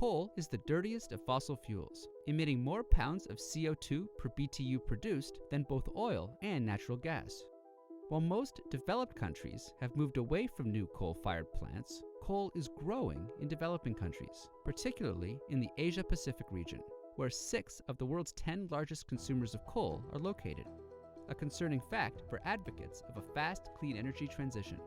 Coal is the dirtiest of fossil fuels, emitting more pounds of CO2 per BTU produced than both oil and natural gas. While most developed countries have moved away from new coal-fired plants, coal is growing in developing countries, particularly in the Asia-Pacific region, where 6 of the world's 10 largest consumers of coal are located, a concerning fact for advocates of a fast, clean energy transition.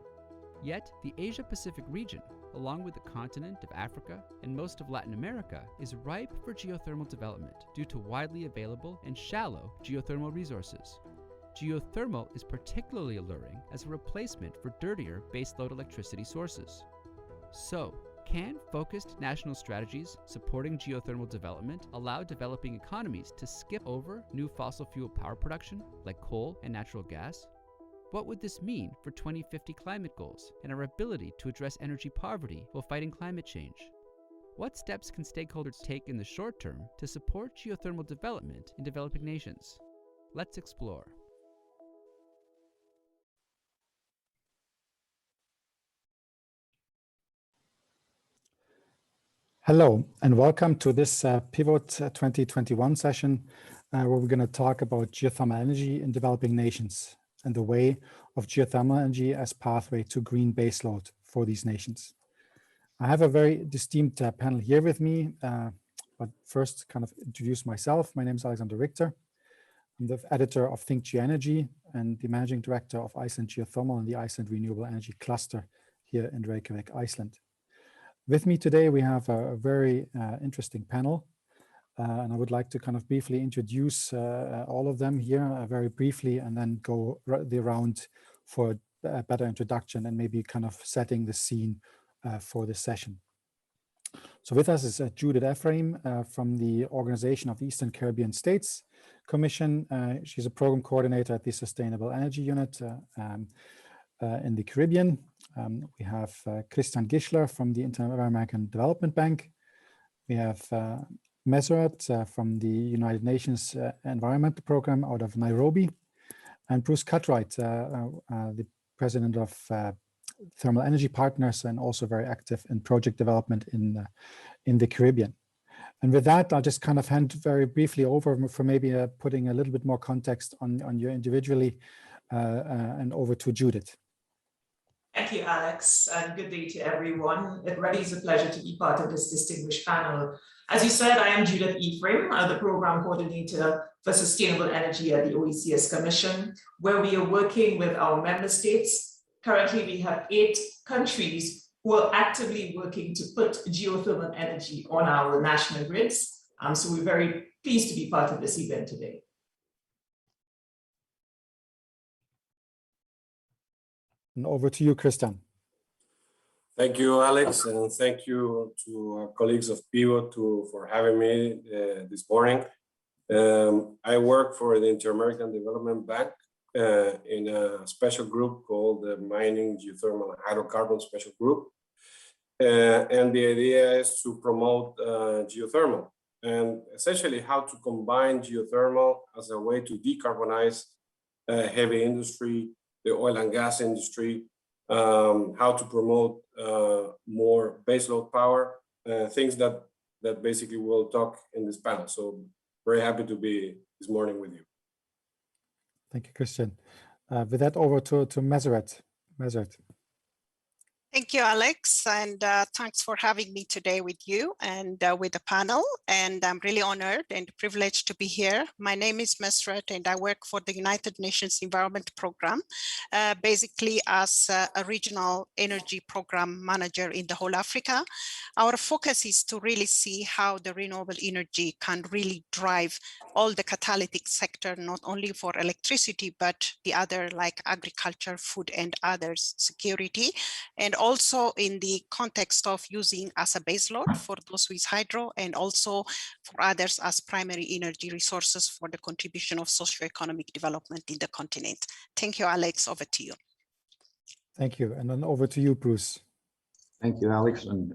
Yet, the Asia-Pacific region, along with the continent of Africa and most of Latin America, is ripe for geothermal development due to widely available and shallow geothermal resources. Geothermal is particularly alluring as a replacement for dirtier baseload electricity sources. So, can focused national strategies supporting geothermal development allow developing economies to skip over new fossil fuel power production like coal and natural gas? What would this mean for 2050 climate goals and our ability to address energy poverty while fighting climate change? What steps can stakeholders take in the short term to support geothermal development in developing nations? Let's explore. Hello, and welcome to this Pivot 2021 session where we're going to talk about geothermal energy in developing nations and the way of geothermal energy as pathway to green baseload for these nations. I have a very esteemed panel here with me, but first kind of introduce myself. My name is Alexander Richter. I'm the editor of Think Geoenergy and the managing director of Iceland Geothermal and the Iceland Renewable Energy Cluster here in Reykjavik, Iceland. With me today, we have a very interesting panel, and I would like to kind of briefly introduce all of them here very briefly, and then go the round for a better introduction and maybe kind of setting the scene for this session. So with us is Judith Ephraim from the Organization of the Eastern Caribbean States Commission. She's a program coordinator at the Sustainable Energy Unit in the Caribbean. We have Christian Gischler from the Inter-American Development Bank. We have Montserrat from the United Nations Environmental Program out of Nairobi, and Bruce Cutright, the president of Thermal Energy Partners and also very active in project development in the Caribbean. And with that, I'll just kind of hand very briefly over for maybe putting a little bit more context on you individually and over to Judith. Thank you, Alex, and good day to everyone. It really is a pleasure to be part of this distinguished panel. As you said, I am Judith Ephraim, the program coordinator for sustainable energy at the OECS Commission, where we are working with our member states. Currently, we have 8 countries who are actively working to put geothermal energy on our national grids. So we're very pleased to be part of this event today. And over to you, Christian. Thank you, Alex, and thank you to our colleagues of Pivot for having me this morning. I work for the Inter-American Development Bank in a special group called the Mining, Geothermal, and Hydrocarbon Special Group. And the idea is to promote geothermal and essentially how to combine geothermal as a way to decarbonize heavy industry, the oil and gas industry, how to promote more baseload power, things that basically we'll talk in this panel. So very happy to be this morning with you. Thank you, Christian. With that, over to Montserrat. Thank you, Alex, and thanks for having me today with you and with the panel. And I'm really honored and privileged to be here. My name is Montserrat, and I work for the United Nations Environment Program, basically as a regional energy program manager in the whole Africa. Our focus is to really see how the renewable energy can really drive all the catalytic sector, not only for electricity, but the other like agriculture, food, and others, security, and also in the context of using as a baseload for those with hydro, and also for others as primary energy resources for the contribution of socioeconomic development in the continent. Thank you, Alex. Over to you. Thank you. And then over to you, Bruce. Thank you, Alex. And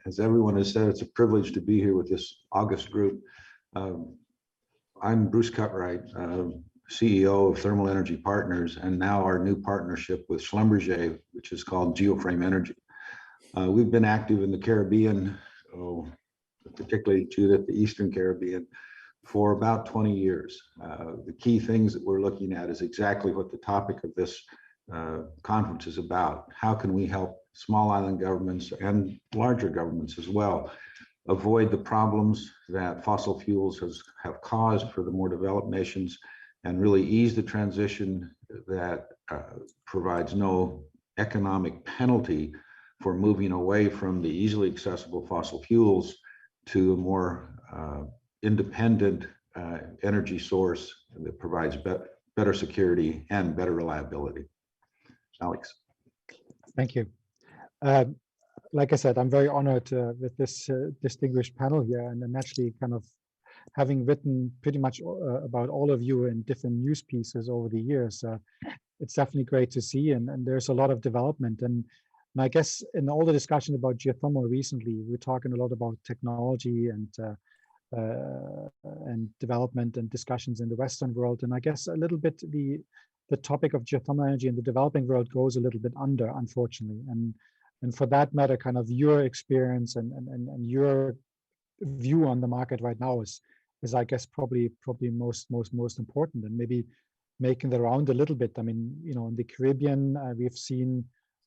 as everyone has said, it's a privilege to be here with this august group. I'm Bruce Cutright, CEO of Thermal Energy Partners, and now our new partnership with Schlumberger, which is called Geoframe Energy. We've been active in the Caribbean particularly Judith, the Eastern Caribbean, for about 20 years. The key things that we're looking at is exactly what the topic of this conference is about. How can we help small island governments and larger governments as well avoid the problems that fossil fuels have caused for the more developed nations, and really ease the transition that provides no economic penalty for moving away from the easily accessible fossil fuels to a more independent energy source that provides better security and better reliability. Alex. Thank you. Like I said, I'm very honored with this distinguished panel here, and I'm actually kind of having written pretty much about all of you in different news pieces over the years. It's definitely great to see, and there's a lot of development. And I guess in all the discussion about geothermal recently, we're talking a lot about technology and development and discussions in the Western world. And I guess a little bit the topic of geothermal energy in the developing world goes a little bit under, unfortunately. And for that matter, kind of your experience and your view on the market right now is I guess probably most important, and maybe making the round a little bit. I mean, you know, in the Caribbean, we've seen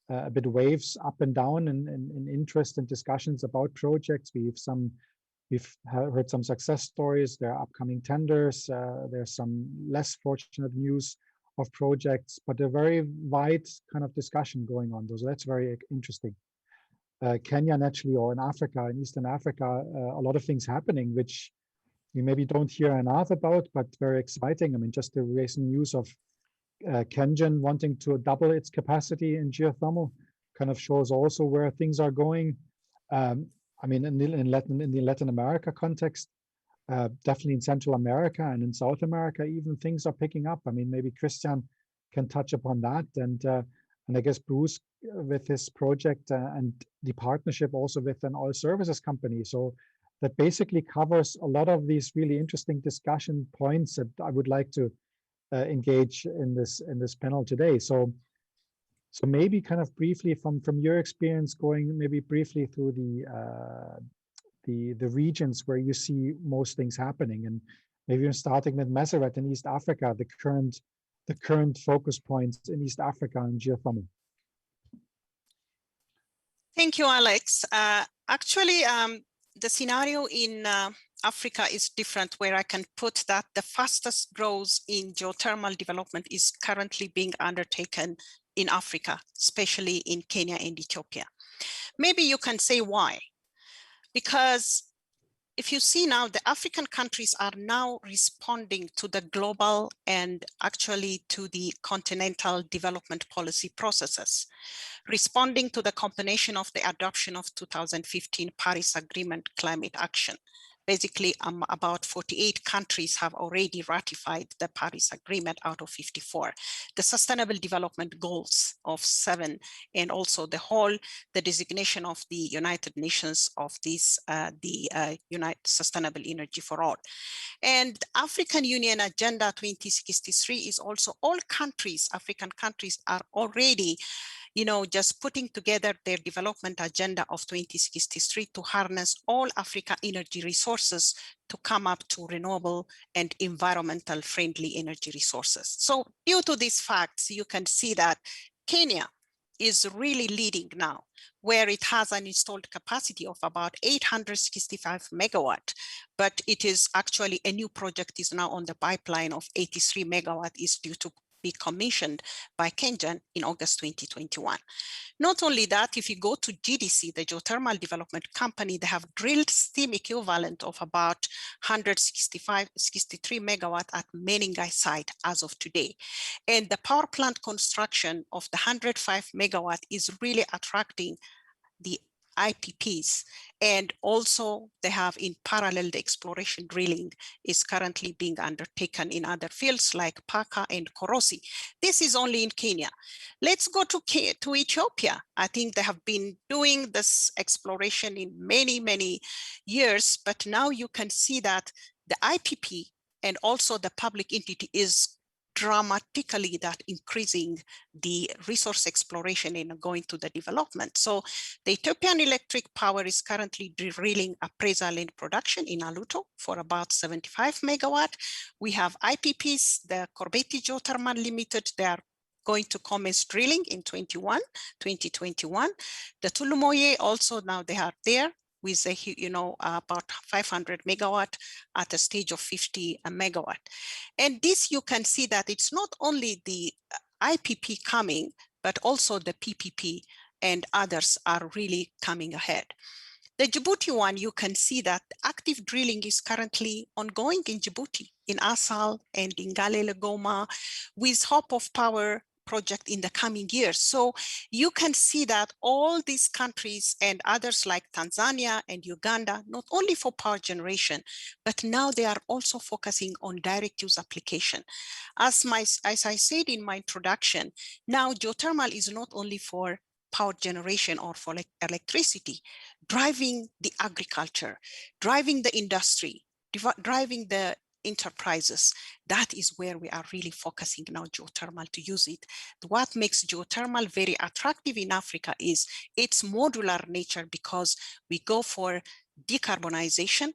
a bit of waves up and down in interest and discussions about projects. We've heard some success stories. There are upcoming tenders. There's some less fortunate news of projects, but a very wide kind of discussion going on. So that's very interesting. Kenya, naturally, or in Africa, in Eastern Africa, a lot of things happening, which we maybe don't hear enough about, but very exciting. I mean, just the recent news of Kenyan wanting to double its capacity in geothermal kind of shows also where things are going. I mean, in the Latin America context, definitely in Central America and in South America, even things are picking up. I mean, maybe Christian can touch upon that, and I guess Bruce with his project and the partnership also with an oil services company. So that basically covers a lot of these really interesting discussion points that I would like to engage in this panel today. So maybe kind of briefly from your experience, going maybe briefly through the regions where you see most things happening, and maybe you're starting with Montserrat in East Africa, the current focus points in East Africa and geothermal. Thank you, Alex. Actually, the scenario in Africa is different, where I can put that the fastest growth in geothermal development is currently being undertaken in Africa, especially in Kenya and Ethiopia. Maybe you can say why. Because if you see now, the African countries are now responding to the global and actually to the continental development policy processes, responding to the combination of the adoption of 2015 Paris Agreement climate action. Basically, about 48 countries have already ratified the Paris Agreement out of 54. The Sustainable Development Goals of 7, and also the designation of the United Nations of this, Sustainable Energy for All. And the African Union Agenda 2063 is also all countries, African countries are already just putting together their development agenda of 2063 to harness all Africa energy resources to come up to renewable and environmental friendly energy resources. So due to these facts, you can see that Kenya is really leading now, where it has an installed capacity of about 865 megawatt, but it is actually a new project is now on the pipeline of 83 megawatt is due to be commissioned by Kenyan in August 2021. Not only that, if you go to GDC, the Geothermal Development Company, they have drilled steam equivalent of about 63 megawatt at Meningai site as of today. And the power plant construction of the 105 megawatt is really attracting the IPPs, and also they have in parallel the exploration drilling is currently being undertaken in other fields like Paka and Korosi. This is only in Kenya. Let's go to Ethiopia. I think they have been doing this exploration in many years, but now you can see that the IPP and also the public entity is dramatically that increasing the resource exploration and going to the development. So the Ethiopian Electric Power is currently drilling appraisal and production in Aluto for about 75 megawatt. We have IPPs, the Korbeti Geothermal Limited, they are going to commence drilling in 2021. The Tulumoye also now they are there with about 500 megawatt at a stage of 50 megawatt. And this you can see that it's not only the IPP coming, but also the PPP and others are really coming ahead. The Djibouti one, you can see that active drilling is currently ongoing in Djibouti, in Assal and in Galele Goma, with hope of power project in the coming years. So you can see that all these countries and others like Tanzania and Uganda, not only for power generation, but now they are also focusing on direct use application. As I said in my introduction, now geothermal is not only for power generation or for electricity, driving the agriculture, driving the industry, driving the enterprises. That is where we are really focusing now geothermal to use it. What makes geothermal very attractive in Africa is its modular nature, because we go for decarbonization,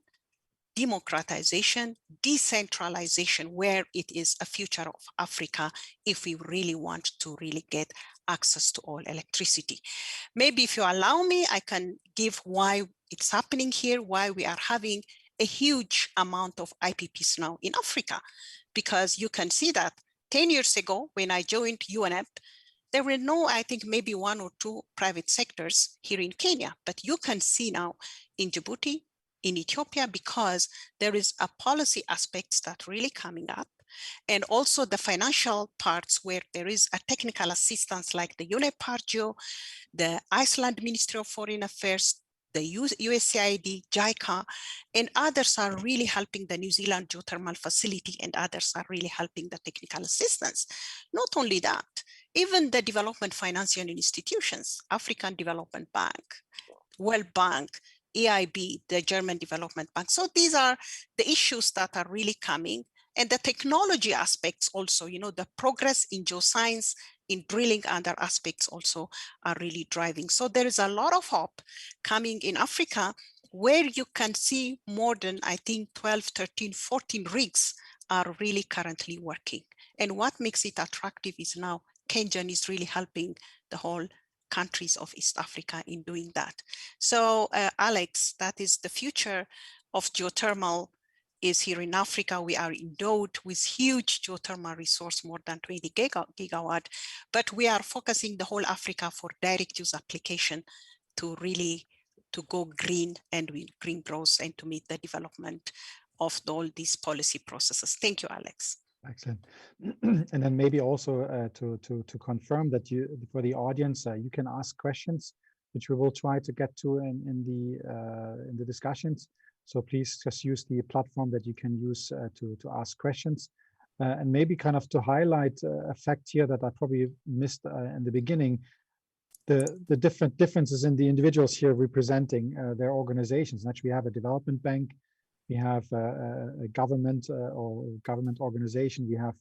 democratization, decentralization, where it is a future of Africa if we really want to really get access to all electricity. Maybe if you allow me, I can give why it's happening here, why we are having a huge amount of IPPs now in Africa, because you can see that 10 years ago, when I joined UNEP, there were no, I think maybe one or two private sectors here in Kenya, but you can see now in Djibouti, in Ethiopia, because there is a policy aspects that really coming up, and also the financial parts where there is a technical assistance like the UNEP-ARGEO, the Iceland Ministry of Foreign Affairs, the USAID, JICA, and others are really helping the New Zealand geothermal facility, and others are really helping the technical assistance. Not only that, even the development financial institutions, African Development Bank, World Bank, EIB, the German Development Bank. So these are the issues that are really coming. And the technology aspects also, the progress in geoscience, in drilling, other aspects also are really driving. So there is a lot of hope coming in Africa, where you can see more than, I think, 12, 13, 14 rigs are really currently working. And what makes it attractive is now KenGen is really helping the whole countries of East Africa in doing that. So Alex, that is the future of geothermal is here in Africa. We are endowed with huge geothermal resource, more than 20 gigawatt, but we are focusing the whole Africa for direct use application to really to go green and with green growth and to meet the development of all these policy processes. Thank you, Alex. Excellent. And then maybe also to confirm that for the audience, you can ask questions, which we will try to get to in the discussions. So please just use the platform that you can use to ask questions. And maybe kind of to highlight a fact here that I probably missed in the beginning, the different differences in the individuals here representing their organizations. Actually, we have a development bank, we have a government or government organization, we have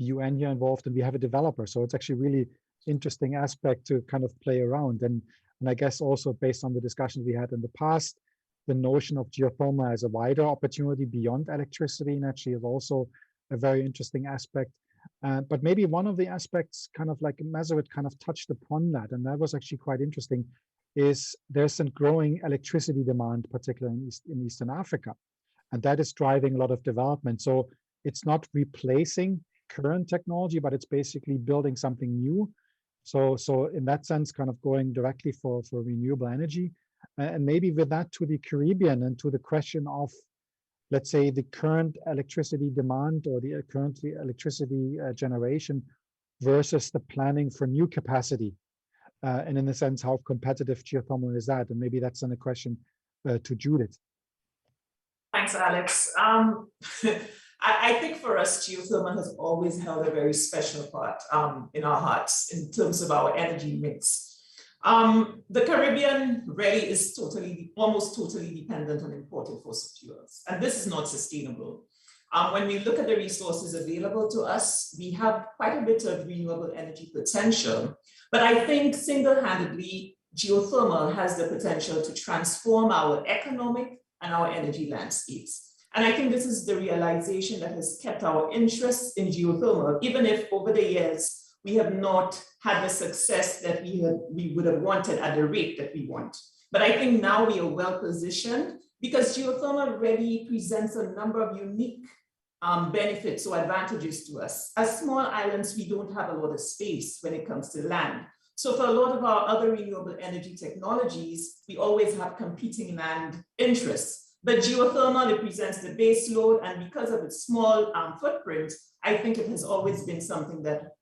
the UN here involved, and we have a developer. So it's actually really interesting aspect to kind of play around. And I guess also based on the discussions we had in the past, the notion of geothermal as a wider opportunity beyond electricity, and actually is also a very interesting aspect. But maybe one of the aspects, kind of like Montserrat kind of touched upon that, and that was actually quite interesting, is there's a growing electricity demand, particularly in Eastern Africa. And that is driving a lot of development. So it's not replacing current technology, but it's basically building something new. So in that sense, kind of going directly for renewable energy. And maybe with that to the Caribbean and to the question of, let's say, the current electricity demand or the current electricity generation versus the planning for new capacity. And in a sense, how competitive geothermal is that? And maybe that's then a question to Judith. Thanks, Alex. I think for us, geothermal has always held a very special part in our hearts in terms of our energy mix. The Caribbean really is almost totally dependent on imported fossil fuels, and this is not sustainable. When we look at the resources available to us, we have quite a bit of renewable energy potential. But I think single-handedly, geothermal has the potential to transform our economic and our energy landscapes. And I think this is the realization that has kept our interest in geothermal, even if over the years, we have not had the success that we would have wanted at the rate that we want. But I think now we are well positioned because geothermal really presents a number of unique benefits or advantages to us. As small islands, we don't have a lot of space when it comes to land. So for a lot of our other renewable energy technologies, we always have competing land interests. But geothermal represents the base load, and because of its small footprint, I think it has always been something that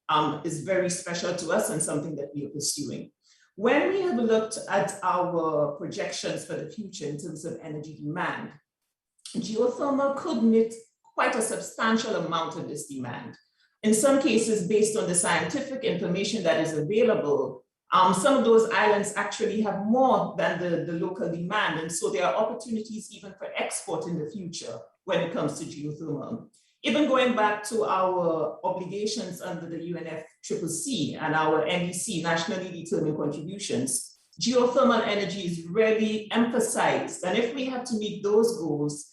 is very special to us and something that we are pursuing. When we have looked at our projections for the future in terms of energy demand, geothermal could meet quite a substantial amount of this demand. In some cases, based on the scientific information that is available, some of those islands actually have more than the local demand. And so there are opportunities even for export in the future when it comes to geothermal. Even going back to our obligations under the UNFCCC and our NDC, nationally determined contributions, geothermal energy is really emphasized. And if we have to meet those goals,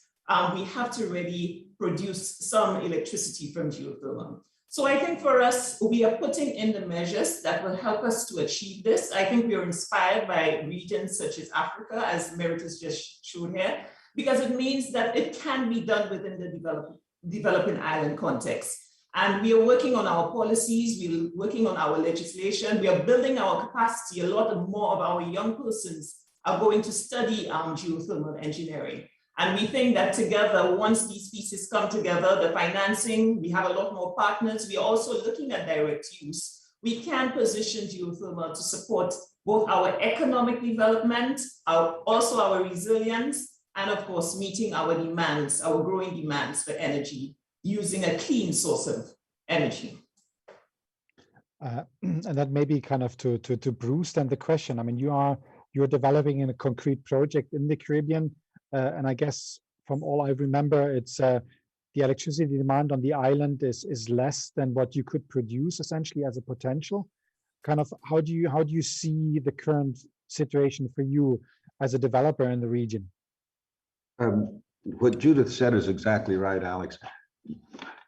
we have to really produce some electricity from geothermal. So I think for us, we are putting in the measures that will help us to achieve this. I think we are inspired by regions such as Africa, as Meritus just showed here, because it means that it can be done within the developing island context. And we are working on our policies, we're working on our legislation, we are building our capacity. A lot more of our young persons are going to study geothermal engineering. And we think that together, once these pieces come together, the financing, we have a lot more partners. We are also looking at direct use. We can position geothermal to support both our economic development, also our resilience, and of course, meeting our demands, our growing demands for energy, using a clean source of energy. And that may be kind of to Bruce then the question. I mean, you're developing in a concrete project in the Caribbean. And I guess from all I remember, it's the electricity demand on the island is less than what you could produce essentially as a potential. Kind of how do you see the current situation for you as a developer in the region? What Judith said is exactly right, Alex.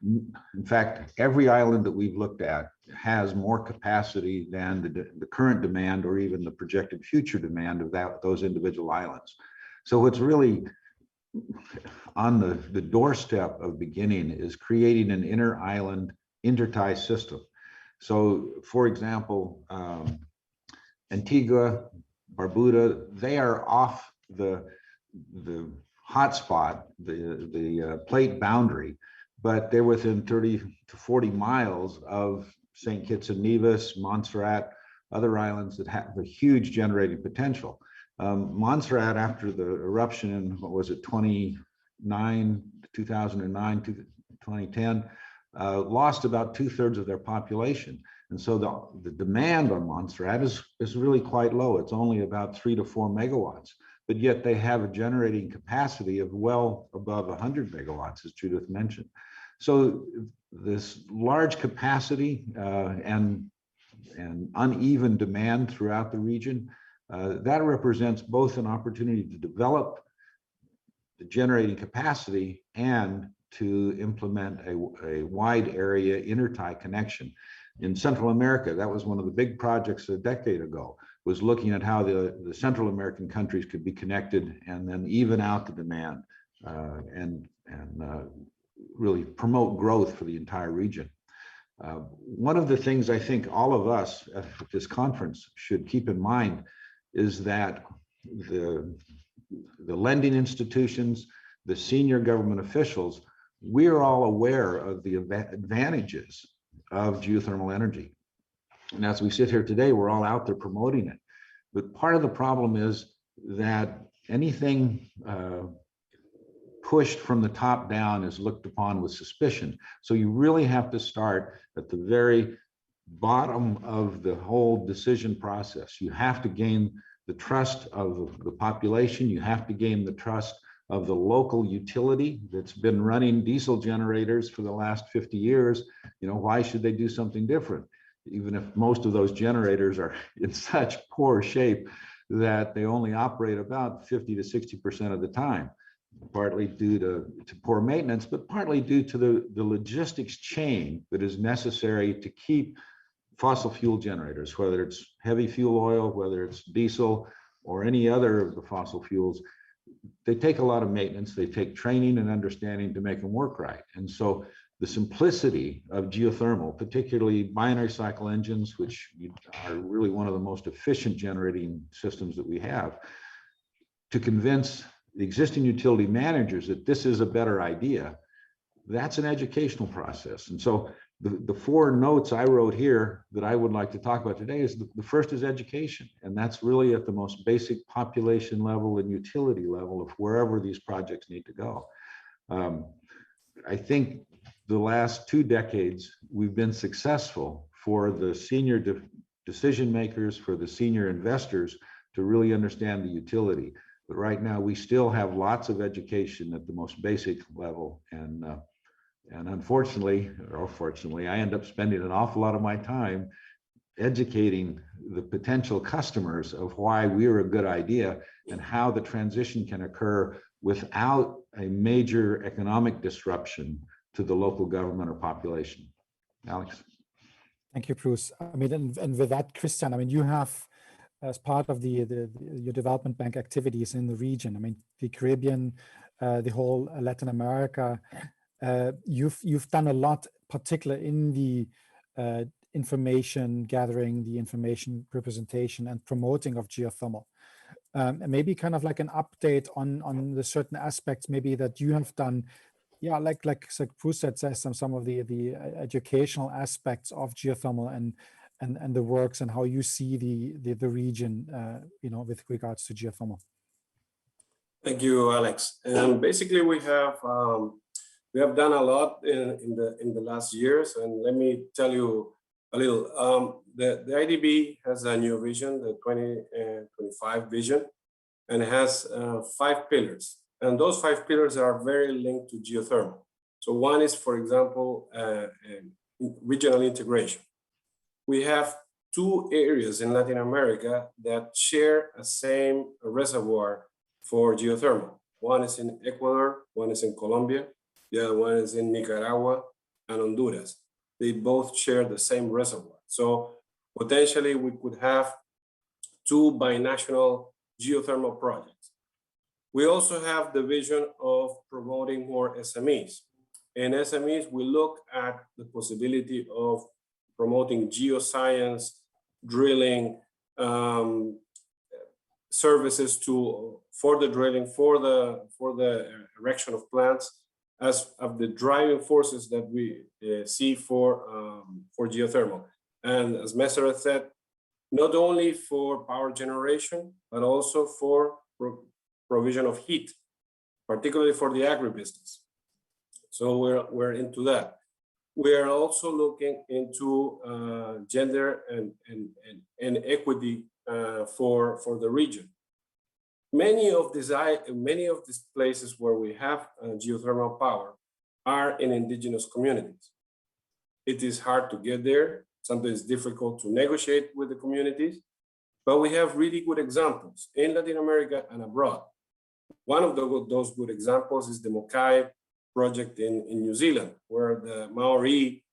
In fact, every island that we've looked at has more capacity than the current demand or even the projected future demand of those individual islands. So what's really on the doorstep of beginning is creating an inter-island intertie system. So for example, Antigua, Barbuda, they are off the hotspot, the plate boundary, but they're within 30 to 40 miles of St. Kitts and Nevis, Montserrat, other islands that have a huge generating potential. Montserrat, after the eruption in, what was it, 2009, 2010, lost about 2/3 of their population. And so the demand on Montserrat is really quite low. It's only about 3 to 4 megawatts, but yet they have a generating capacity of well above 100 megawatts, as Judith mentioned. So this large capacity and uneven demand throughout the region, that represents both an opportunity to develop the generating capacity and to implement a wide area intertie connection. In Central America, that was one of the big projects a decade ago, was looking at how the Central American countries could be connected and then even out the demand and really promote growth for the entire region. One of the things I think all of us at this conference should keep in mind is that the lending institutions, the senior government officials, we're all aware of the advantages of geothermal energy. And as we sit here today, we're all out there promoting it. But part of the problem is that anything pushed from the top down is looked upon with suspicion. So you really have to start at the very bottom of the whole decision process. You have to gain the trust of the population. You have to gain the trust of the local utility that's been running diesel generators for the last 50 years. You know, why should they do something different? Even if most of those generators are in such poor shape that they only operate about 50 to 60% of the time, partly due to poor maintenance, but partly due to the logistics chain that is necessary to keep fossil fuel generators, whether it's heavy fuel oil, whether it's diesel or any other of the fossil fuels. They take a lot of maintenance, they take training and understanding to make them work right. And so the simplicity of geothermal, particularly binary cycle engines, which are really one of the most efficient generating systems that we have, to convince the existing utility managers that this is a better idea, that's an educational process. And so the four notes I wrote here that I would like to talk about today is the first is education. And that's really at the most basic population level and utility level of wherever these projects need to go. I think the last 2 decades, we've been successful for the senior decision makers, for the senior investors to really understand the utility. But right now, we still have lots of education at the most basic level. And unfortunately, or fortunately, I end up spending an awful lot of my time educating the potential customers of why we're a good idea and how the transition can occur without a major economic disruption to the local government or population. Alex. Thank you, Bruce. I mean, and with that, Christian, I mean, you have, as part of your development bank activities in the region, I mean, the Caribbean, the whole Latin America, you've done a lot, particularly in the information gathering, the information representation and promoting of geothermal. Maybe kind of like an update on the certain aspects maybe that you have done. Yeah, like Bruce said, some of the educational aspects of geothermal and the works and how you see the region, you know, with regards to geothermal. Thank you, Alex. And basically, we have done a lot in the last years, and let me tell you a little. The IDB has a new vision, the 2025 vision, and it has 5 pillars. And those 5 pillars are very linked to geothermal. So one is, for example, regional integration. We have 2 areas in Latin America that share a same reservoir for geothermal. One is in Ecuador, one is in Colombia, the other one is in Nicaragua and Honduras. They both share the same reservoir. So potentially we could have 2 binational geothermal projects. We also have the vision of promoting more SMEs. In SMEs, we look at the possibility of promoting geoscience, drilling, services for the drilling, for the erection of plants, as of the driving forces that we see for geothermal. And as Montserrat said, not only for power generation, but also for provision of heat, particularly for the agribusiness. So we're into that. We are also looking into gender and equity for the region. Many of these places where we have geothermal power are in indigenous communities. It is hard to get there. Sometimes it's difficult to negotiate with the communities, but we have really good examples in Latin America and abroad. One of those good examples is the Mokai project in New Zealand, where the Maori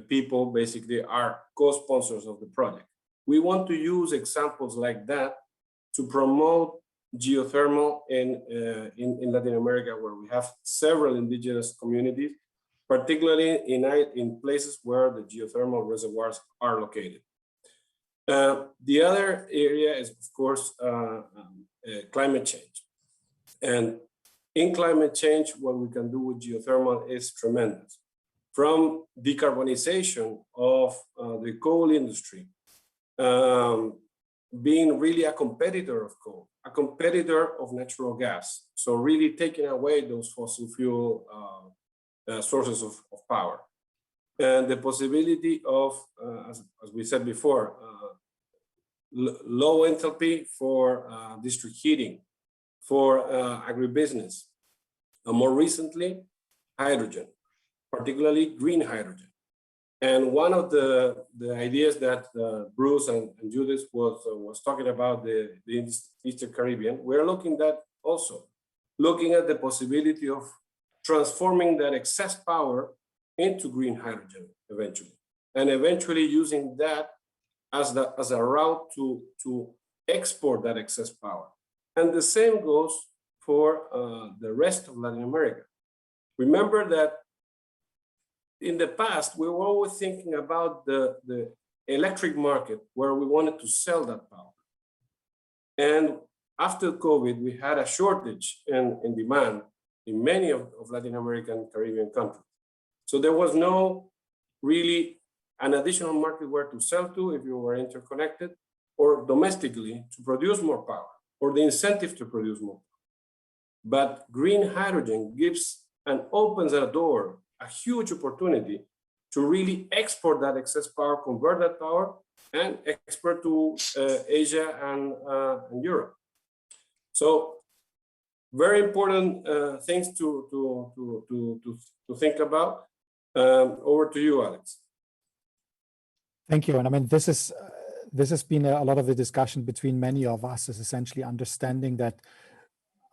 people basically are co-sponsors of the project. We want to use examples like that to promote geothermal in Latin America, where we have several indigenous communities, particularly in places where the geothermal reservoirs are located. The other area is, of course, climate change. And in climate change, what we can do with geothermal is tremendous. From decarbonization of the coal industry, being really a competitor of coal, a competitor of natural gas. So really taking away those fossil fuel sources of power. And the possibility of, as we said before, low enthalpy for district heating, for agribusiness, and more recently, hydrogen, particularly green hydrogen. And one of the ideas that Bruce and Judith was talking about, the Eastern Caribbean, we're looking at also, looking at the possibility of transforming that excess power into green hydrogen eventually, and eventually using that as a route to export that excess power. And the same goes for the rest of Latin America. Remember that in the past, we were always thinking about the electric market where we wanted to sell that power. And after COVID, we had a shortage in demand in many of Latin American Caribbean countries. So there was no really an additional market where to sell to if you were interconnected, or domestically to produce more power, or the incentive to produce more power. But green hydrogen gives and opens a door, a huge opportunity to really export that excess power, convert that power, and export to Asia and Europe. So very important things to think about. Over to you, Alex. Thank you. And I mean, this has been a lot of the discussion between many of us, is essentially understanding that,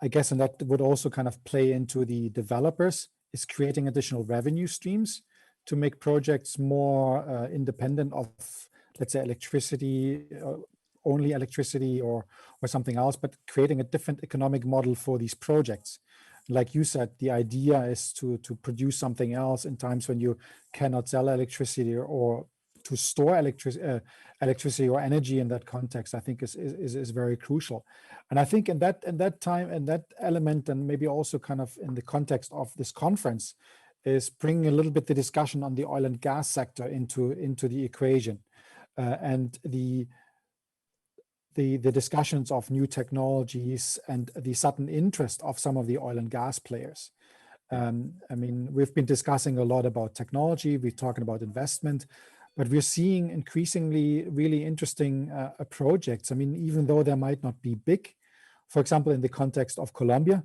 I guess, and that would also kind of play into the developers, is creating additional revenue streams to make projects more independent of, let's say, electricity, only electricity or something else, but creating a different economic model for these projects. Like you said, the idea is to produce something else in times when you cannot sell electricity, or to store electricity or energy in that context, I think is very crucial. And I think in that time, and that element, and maybe also kind of in the context of this conference, is bringing a little bit the discussion on the oil and gas sector into the equation, and the discussions of new technologies and the sudden interest of some of the oil and gas players. I mean, we've been discussing a lot about technology, we're talking about investment, but we're seeing increasingly really interesting projects. I mean, even though they might not be big, for example, in the context of Colombia,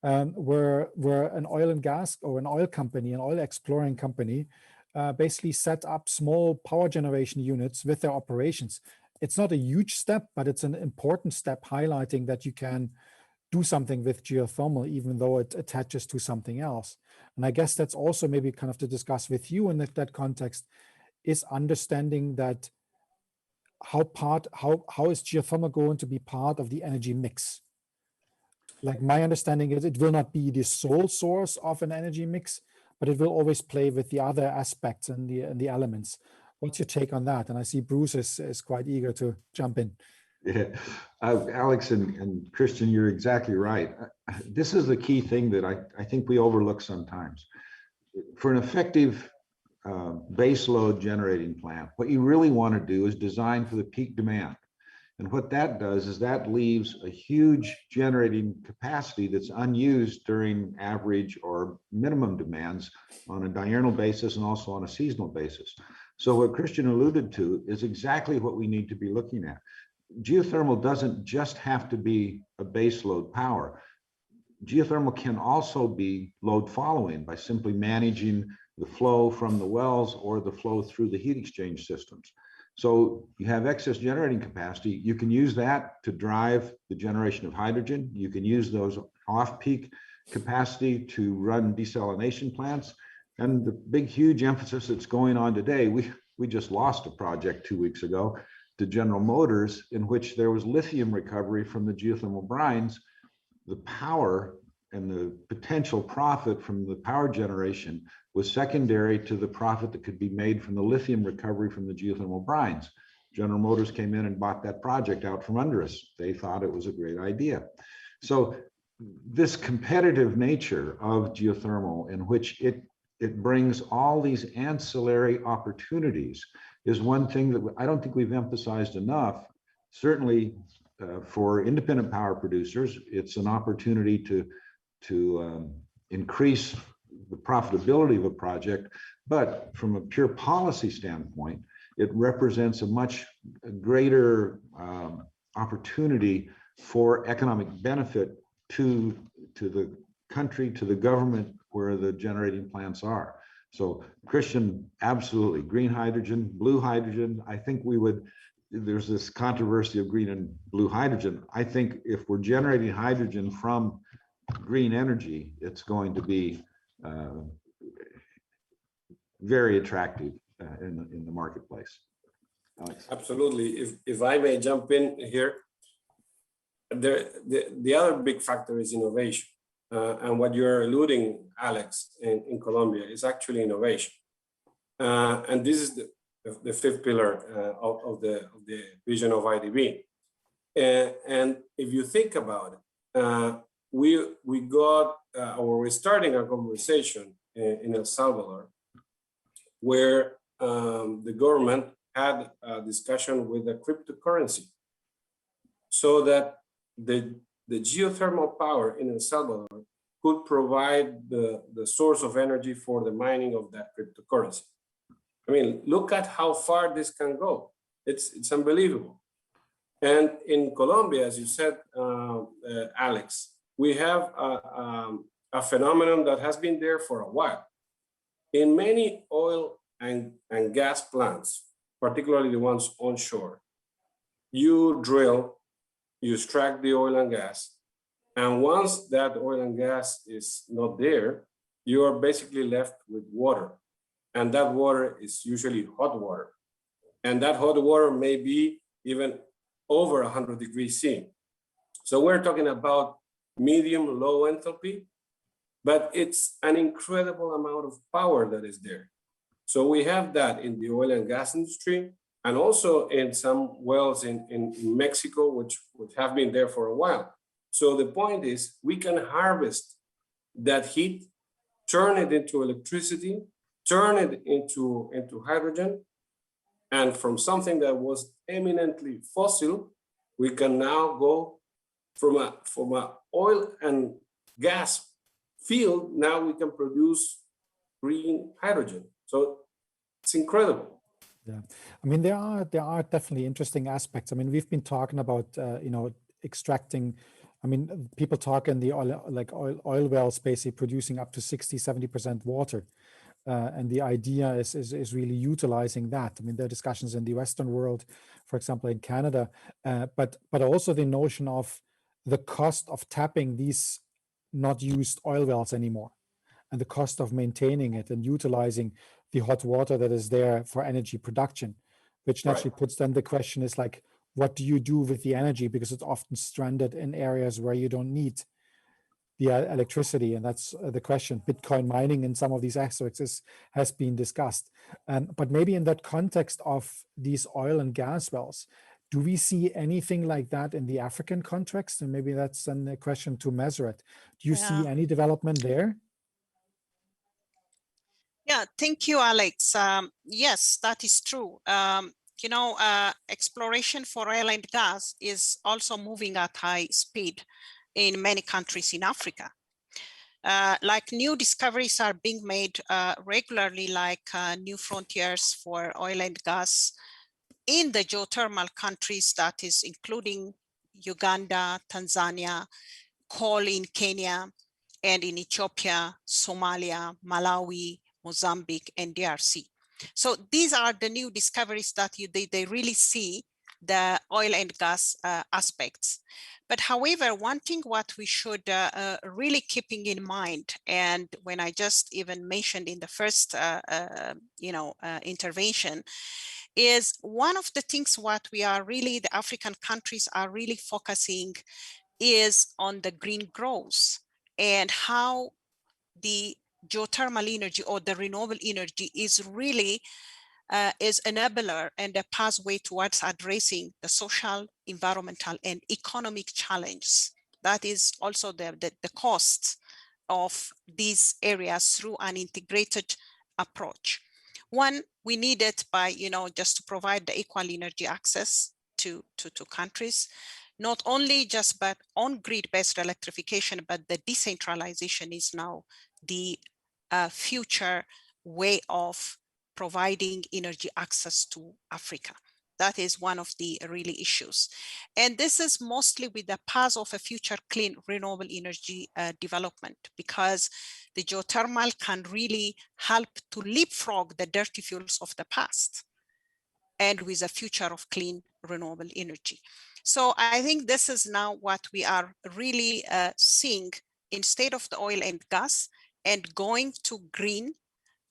where an oil and gas, or an oil company, an oil exploring company, basically set up small power generation units with their operations. It's not a huge step, but it's an important step, highlighting that you can do something with geothermal, even though it attaches to something else. And I guess that's also maybe kind of to discuss with you in that context, is understanding that how is geothermal going to be part of the energy mix? Like, my understanding is it will not be the sole source of an energy mix, but it will always play with the other aspects and the elements. What's your take on that? And I see Bruce is quite eager to jump in. Yeah, Alex and Christian, you're exactly right. This is the key thing that I think we overlook sometimes. For an effective baseload generating plant, what you really want to do is design for the peak demand. And what that does is that leaves a huge generating capacity that's unused during average or minimum demands on a diurnal basis and also on a seasonal basis. So what Christian alluded to is exactly what we need to be looking at. Geothermal doesn't just have to be a baseload power. Geothermal can also be load following by simply managing the flow from the wells or the flow through the heat exchange systems. So you have excess generating capacity. You can use that to drive the generation of hydrogen. You can use those off-peak capacity to run desalination plants. And the big, huge emphasis that's going on today, we just lost a project 2 weeks ago to General Motors, in which there was lithium recovery from the geothermal brines. The power and the potential profit from the power generation was secondary to the profit that could be made from the lithium recovery from the geothermal brines. General Motors came in and bought that project out from under us. They thought it was a great idea. So this competitive nature of geothermal, in which it brings all these ancillary opportunities, is one thing that I don't think we've emphasized enough. Certainly for independent power producers, it's an opportunity to increase the profitability of a project, but from a pure policy standpoint, it represents a much greater opportunity for economic benefit to the country, to the government where the generating plants are. So Christian, absolutely. Green hydrogen, blue hydrogen. I think we would, there's this controversy of green and blue hydrogen. I think if we're generating hydrogen from green energy, it's going to be very attractive in the marketplace. Alex. Absolutely. If I may jump in here, the other big factor is innovation. And what you're alluding, Alex, in Colombia is actually innovation. And this is the fifth pillar of the vision of IDB. And if you think about it, we got, or we're starting a conversation in El Salvador, where the government had a discussion with the cryptocurrency, so that the geothermal power in El Salvador could provide the source of energy for the mining of that cryptocurrency. I mean, look at how far this can go. It's unbelievable. And in Colombia, as you said, Alex, we have a phenomenon that has been there for a while. In many oil and gas plants, particularly the ones onshore, you drill, you extract the oil and gas, and once that oil and gas is not there, you are basically left with water. And that water is usually hot water. And that hot water may be even over 100 degrees C. So we're talking about medium, low enthalpy, but it's an incredible amount of power that is there. So we have that in the oil and gas industry, and also in some wells in Mexico, which have been there for a while. So the point is, we can harvest that heat, turn it into electricity, turn it into hydrogen, and from something that was eminently fossil, we can now go from a oil and gas field. Now we can produce green hydrogen. So it's incredible. Yeah, I mean, there are definitely interesting aspects. I mean, we've been talking about extracting. I mean, people talk in the oil wells basically producing up to 60-70% water. And the idea is really utilizing that. I mean, there are discussions in the Western world, for example, in Canada, but also the notion of the cost of tapping these not used oil wells anymore, and the cost of maintaining it and utilizing the hot water that is there for energy production, which naturally puts then the question is like, what do you do with the energy? Because it's often stranded in areas where you don't need the electricity, and that's the question. Bitcoin mining in some of these aspects has been discussed. But maybe in that context of these oil and gas wells, do we see anything like that in the African context? And maybe that's then a question to Montserrat. Do you see any development there? Yeah, thank you, Alex. Yes, that is true. Exploration for oil and gas is also moving at high speed in many countries in Africa. Like new discoveries are being made regularly, like new frontiers for oil and gas in the geothermal countries, that is including Uganda, Tanzania, coal in Kenya, and in Ethiopia, Somalia, Malawi, Mozambique, and DRC. So these are the new discoveries that they really see the oil and gas aspects. But however, one thing what we should really keeping in mind, and when I just even mentioned in the first intervention, is one of the things what we are really, the African countries are really focusing is on the green growth and how the geothermal energy or the renewable energy is really is enabler and a pathway towards addressing the social, environmental, and economic challenges. That is also the costs of these areas through an integrated approach. One, we need it by, just to provide the equal energy access to countries, not only just but on-grid based electrification, but the decentralization is now the future way of providing energy access to Africa. That is one of the really issues. And this is mostly with the path of a future clean renewable energy development, because the geothermal can really help to leapfrog the dirty fuels of the past and with a future of clean renewable energy. So I think this is now what we are really seeing instead of the oil and gas, and going to green,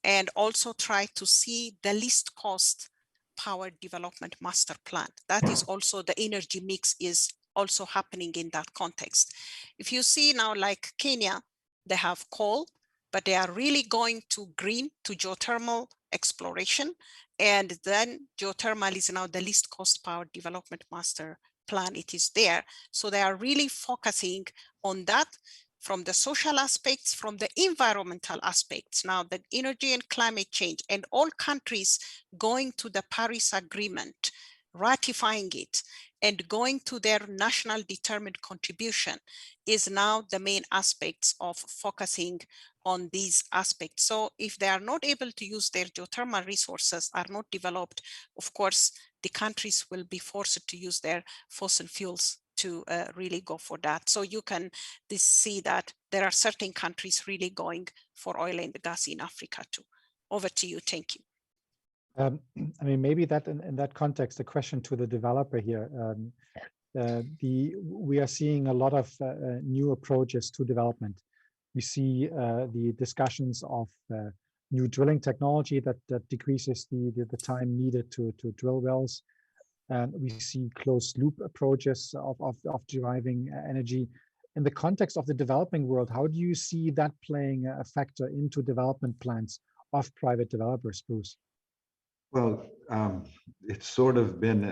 and also try to see the least cost power development master plan. That is also the energy mix is also happening in that context. If you see now, like Kenya, they have coal, but they are really going to green, to geothermal exploration. And then geothermal is now the least cost power development master plan. It is there. So they are really focusing on that from the social aspects, from the environmental aspects. Now, the energy and climate change, and all countries going to the Paris Agreement, ratifying it, and going to their national determined contribution is now the main aspects of focusing on these aspects. So if they are not able to use their geothermal resources, are not developed, of course, the countries will be forced to use their fossil fuels to really go for that. So you can see that there are certain countries really going for oil and gas in Africa too. Over to you, thank you. I mean, maybe that in that context, a question to the developer here. We are seeing a lot of new approaches to development. We see the discussions of new drilling technology that decreases the time needed to drill wells. We see closed loop approaches of deriving energy. In the context of the developing world, how do you see that playing a factor into development plans of private developers, Bruce? Well, it's sort of been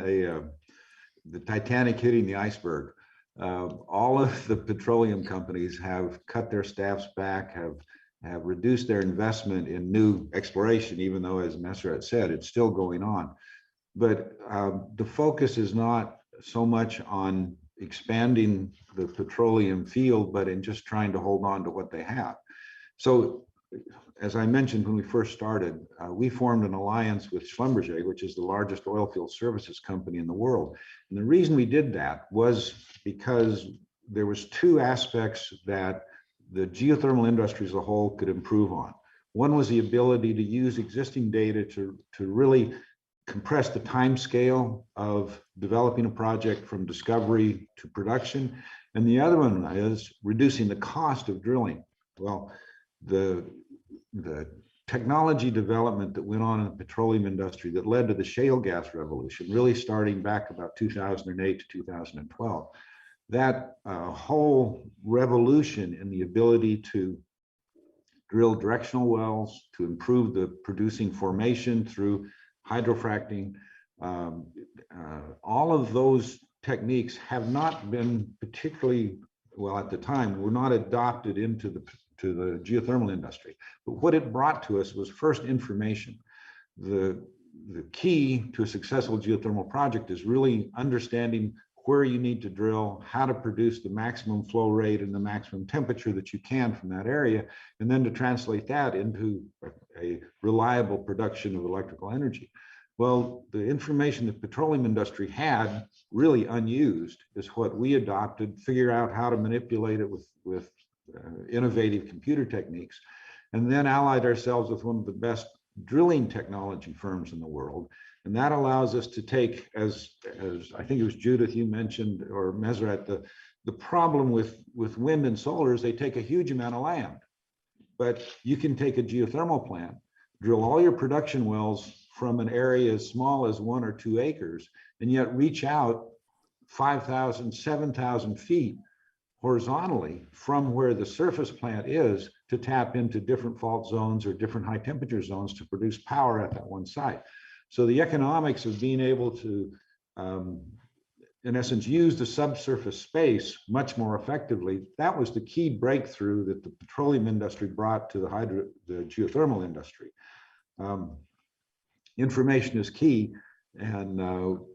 the Titanic hitting the iceberg. All of the petroleum companies have cut their staffs back, have reduced their investment in new exploration, even though, as Montserrat said, it's still going on. But the focus is not so much on expanding the petroleum field, but in just trying to hold on to what they have. So, as I mentioned when we first started, we formed an alliance with Schlumberger, which is the largest oil field services company in the world. And the reason we did that was because there was two aspects that the geothermal industry as a whole could improve on. One was the ability to use existing data to really compress the time scale of developing a project from discovery to production. And the other one is reducing the cost of drilling. Well, the technology development that went on in the petroleum industry that led to the shale gas revolution, really starting back about 2008 to 2012, that whole revolution in the ability to drill directional wells, to improve the producing formation through hydrofracking, all of those techniques have not been particularly, well, at the time, were not adopted into the geothermal industry. But what it brought to us was first information. The key to a successful geothermal project is really understanding where you need to drill, how to produce the maximum flow rate and the maximum temperature that you can from that area, and then to translate that into a reliable production of electrical energy. Well, the information the petroleum industry had really unused is what we adopted, figure out how to manipulate it with innovative computer techniques, and then allied ourselves with one of the best drilling technology firms in the world. And that allows us to take, as I think it was Judith you mentioned, or Montserrat, the problem with wind and solar is they take a huge amount of land. But you can take a geothermal plant, drill all your production wells from an area as small as 1 or 2 acres, and yet reach out 5,000, 7,000 feet horizontally from where the surface plant is to tap into different fault zones or different high temperature zones to produce power at that one site. So the economics of being able to, in essence, use the subsurface space much more effectively, that was the key breakthrough that the petroleum industry brought to the geothermal industry. Information is key. And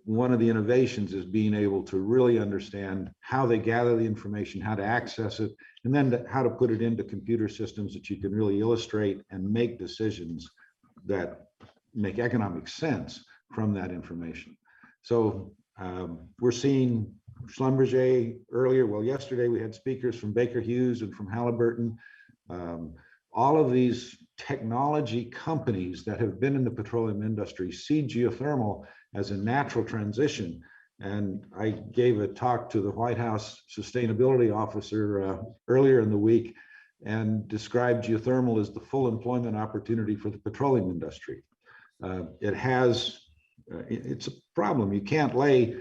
one of the innovations is being able to really understand how they gather the information, how to access it, and then how to put it into computer systems that you can really illustrate and make decisions that make economic sense from that information. So we're seeing Schlumberger earlier. Well, yesterday we had speakers from Baker Hughes and from Halliburton. All of these technology companies that have been in the petroleum industry see geothermal as a natural transition. And I gave a talk to the White House sustainability officer earlier in the week and described geothermal as the full employment opportunity for the petroleum industry. It's a problem. You can't lay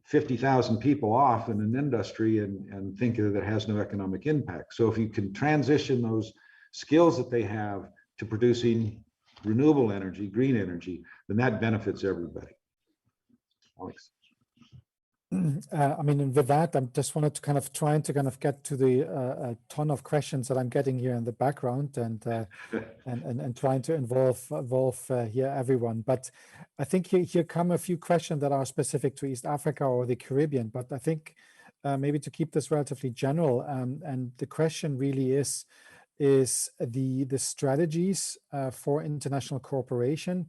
50,000 people off in an industry and think that it has no economic impact. So if you can transition those skills that they have to producing renewable energy, green energy, then that benefits everybody. Alex. I mean, and with that, I just wanted to kind of get to the ton of questions that I'm getting here in the background and trying to involve here everyone. But I think here come a few questions that are specific to East Africa or the Caribbean. But I think maybe to keep this relatively general, and the question really is the strategies for international cooperation.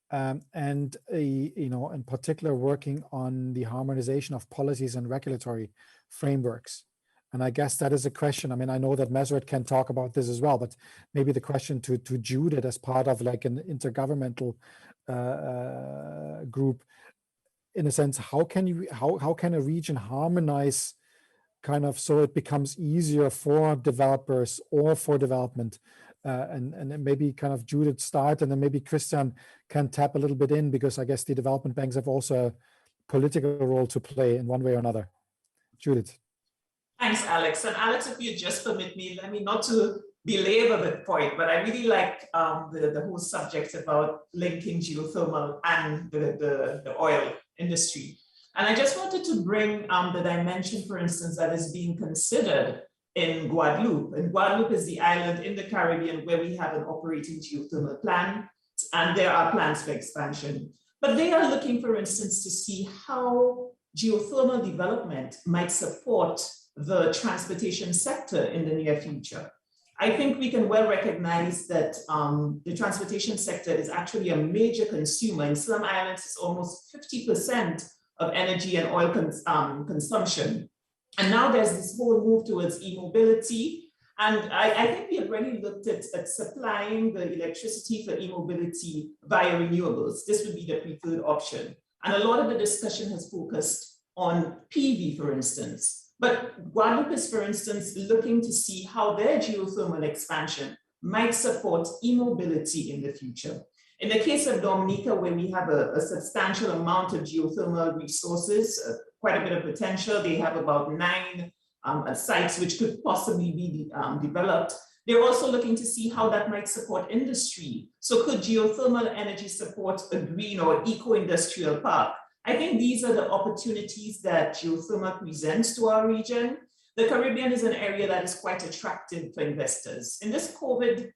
And in particular, working on the harmonization of policies and regulatory frameworks. And I guess that is a question. I mean, I know that Montserrat can talk about this as well, but maybe the question to Judith as part of like an intergovernmental group, in a sense, how can a region harmonize kind of so it becomes easier for developers or for development? And maybe kind of Judith start, and then maybe Christian can tap a little bit in, because I guess the development banks have also a political role to play in one way or another. Judith. Thanks, Alex. And Alex, if you just permit me, let me not to belabor the point, but I really like the whole subject about linking geothermal and the oil industry. And I just wanted to bring the dimension, for instance, that is being considered in Guadeloupe. And Guadeloupe is the island in the Caribbean where we have an operating geothermal plant, and there are plans for expansion. But they are looking, for instance, to see how geothermal development might support the transportation sector in the near future. I think we can well recognize that the transportation sector is actually a major consumer. In some islands, it's almost 50% of energy and oil consumption. And now there's this whole move towards e-mobility. And I think we have already looked at supplying the electricity for e-mobility via renewables. This would be the preferred option. And a lot of the discussion has focused on PV, for instance. But Guadeloupe is, for instance, looking to see how their geothermal expansion might support e-mobility in the future. In the case of Dominica, where we have a substantial amount of geothermal resources, quite a bit of potential, they have about 9 sites which could possibly be developed. They're also looking to see how that might support industry. So could geothermal energy support a green or eco-industrial park? I think these are the opportunities that geothermal presents to our region. The Caribbean is an area that is quite attractive for investors. In this COVID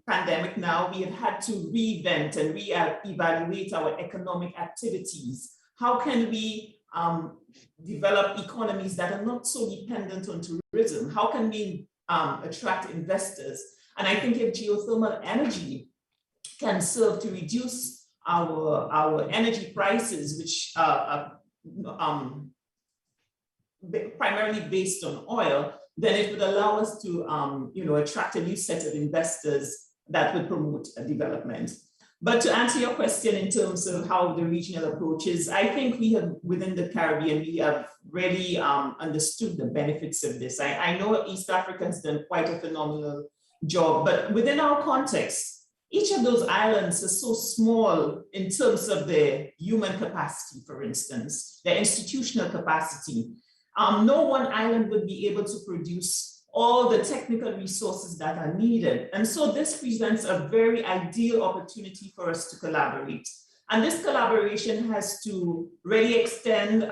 pandemic now, we have had to reinvent and re-evaluate our economic activities. How can we develop economies that are not so dependent on tourism? How can we attract investors? And I think if geothermal energy can serve to reduce our energy prices, which are primarily based on oil, then it would allow us to attract a new set of investors that would promote development. But to answer your question in terms of how the regional approach is, I think we have, within the Caribbean, we have really understood the benefits of this. I know East Africa has done quite a phenomenal job, but within our context, each of those islands is so small in terms of their human capacity, for instance, their institutional capacity. No one island would be able to produce all the technical resources that are needed. And so this presents a very ideal opportunity for us to collaborate. And this collaboration has to really extend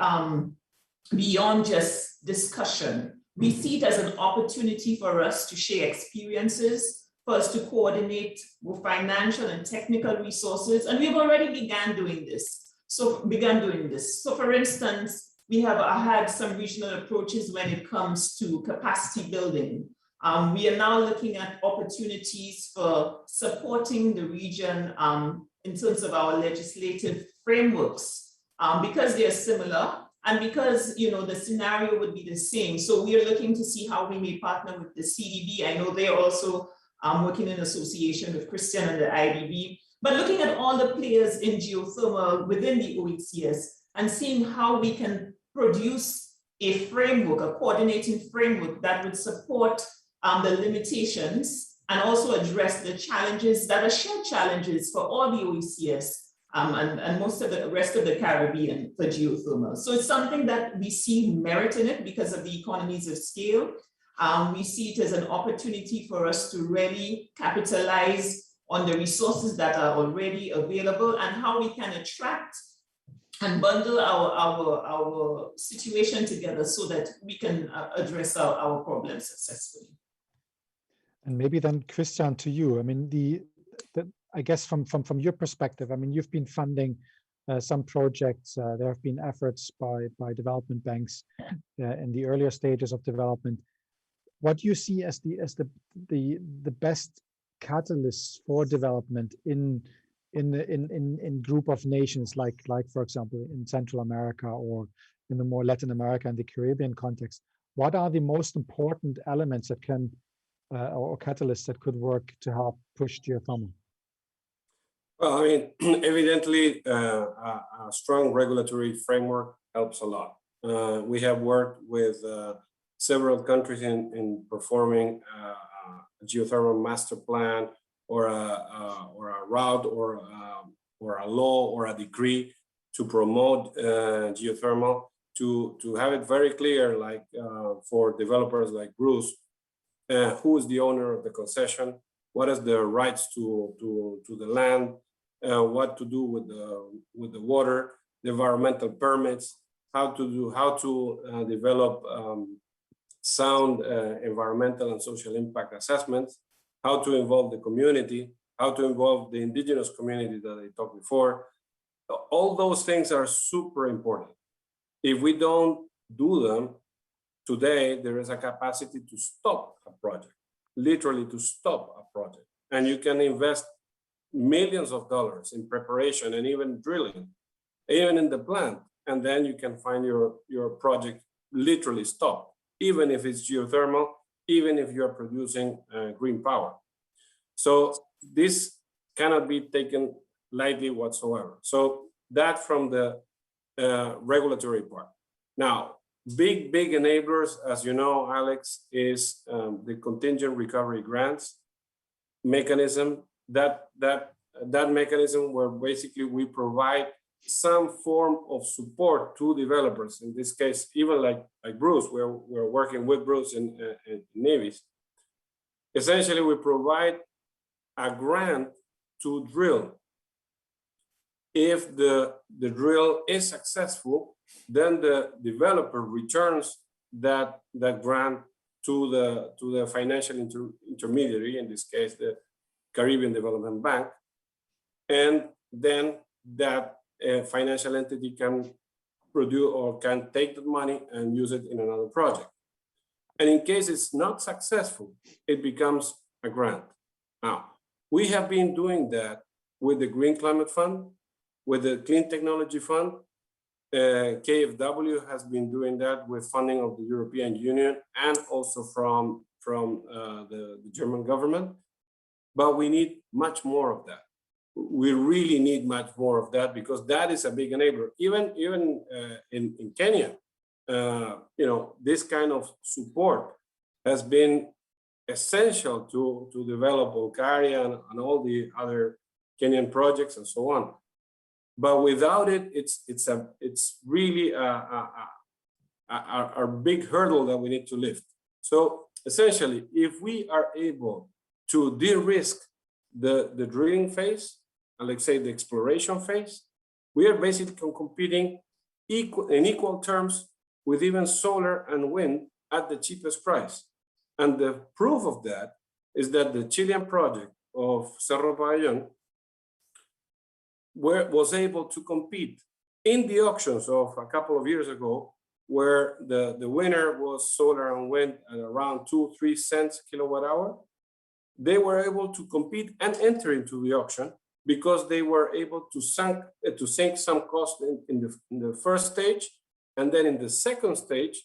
beyond just discussion. We see it as an opportunity for us to share experiences, for us to coordinate with financial and technical resources. And we've already begun doing this. So for instance, we have had some regional approaches when it comes to capacity building. We are now looking at opportunities for supporting the region in terms of our legislative frameworks because they're similar and because, you know, the scenario would be the same. So we are looking to see how we may partner with the CDB. I know they're also working in association with Christian and the IDB, but looking at all the players in geothermal within the OECS and seeing how we can produce a framework, a coordinating framework that would support the limitations and also address the challenges that are shared challenges for all the OECS and most of the rest of the Caribbean for geothermal. So it's something that we see merit in it because of the economies of scale. We see it as an opportunity for us to really capitalize on the resources that are already available and how we can attract and bundle our situation together so that we can address our problems successfully. And maybe then, Christian, to you. I mean, I guess from your perspective, I mean, you've been funding some projects. There have been efforts by development banks in the earlier stages of development. What do you see as the best catalysts for development in group of nations like for example in Central America or in the more Latin America and the Caribbean context? What are the most important elements that can or catalysts that could work to help push geothermal? Well, I mean, evidently, a strong regulatory framework helps a lot. We have worked with several countries in performing a geothermal master plan or a route or a law or a decree to promote geothermal, to have it very clear, like for developers like Bruce, who is the owner of the concession, what is the rights to the land, what to do with the water, the environmental permits, how to develop sound environmental and social impact assessments, how to involve the community, how to involve the indigenous community that I talked before. All those things are super important. If we don't do them, today there is a capacity to stop a project, literally to stop a project. And you can invest millions of dollars in preparation and even drilling, even in the plant, and then you can find your project literally stopped, even if it's geothermal, even if you're producing green power. So this cannot be taken lightly whatsoever. So that from the regulatory part. Now, big enablers, as you know, Alex, is the contingent recovery grants mechanism. That mechanism where basically we provide some form of support to developers. In this case, even like Bruce, we're working with Bruce in Navies. Essentially, we provide a grant to drill. If the drill is successful, then the developer returns that grant to the financial intermediary, in this case, the Caribbean Development Bank, and then that financial entity can produce or can take the money and use it in another project. And in case it's not successful, it becomes a grant. Now, we have been doing that with the Green Climate Fund, with the Clean Technology Fund. KfW has been doing that with funding of the European Union and also from the German government. But we need much more of that. We really need much more of that because that is a big enabler. Even in Kenya, you know, this kind of support has been essential to develop Bulgaria and all the other Kenyan projects and so on. But without it, it's really a big hurdle that we need to lift. So essentially, if we are able to de-risk the drilling phase, and let's say the exploration phase, we are basically competing in equal terms with even solar and wind at the cheapest price. And the proof of that is that the Chilean project of Cerro Pabellón was able to compete in the auctions of a couple of years ago, where the winner was solar and wind at around 2-3 cents kilowatt hour. They were able to compete and enter into the auction because they were able to sink some cost in the first stage, and then in the second stage,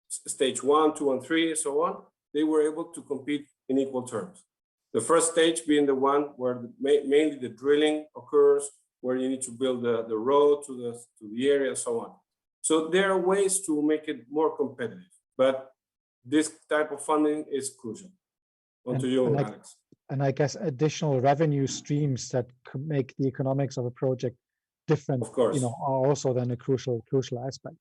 stage 1, 2, and 3, and so on, they were able to compete in equal terms. The first stage being the one where mainly the drilling occurs, where you need to build the road to the area and so on. So there are ways to make it more competitive, but this type of funding is crucial. On to you, Alex. And I guess additional revenue streams that could make the economics of a project different, of course, are also then a crucial aspect.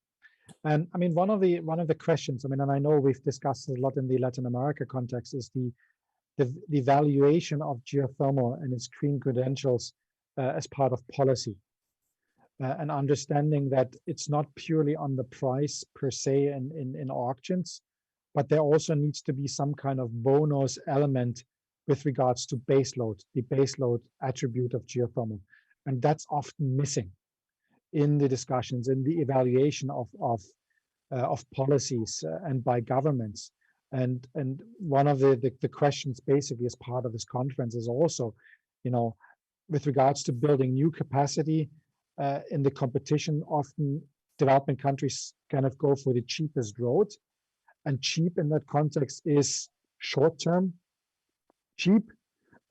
And I mean, one of the questions, I mean, and I know we've discussed a lot in the Latin America context, is the valuation of geothermal and its green credentials as part of policy, and understanding that it's not purely on the price per se in auctions, but there also needs to be some kind of bonus element with regards to baseload, the baseload attribute of geothermal. And that's often missing in the discussions, in the evaluation of policies and by governments. And one of the questions basically as part of this conference is also, with regards to building new capacity in the competition, often developing countries kind of go for the cheapest road. And cheap in that context is short-term cheap,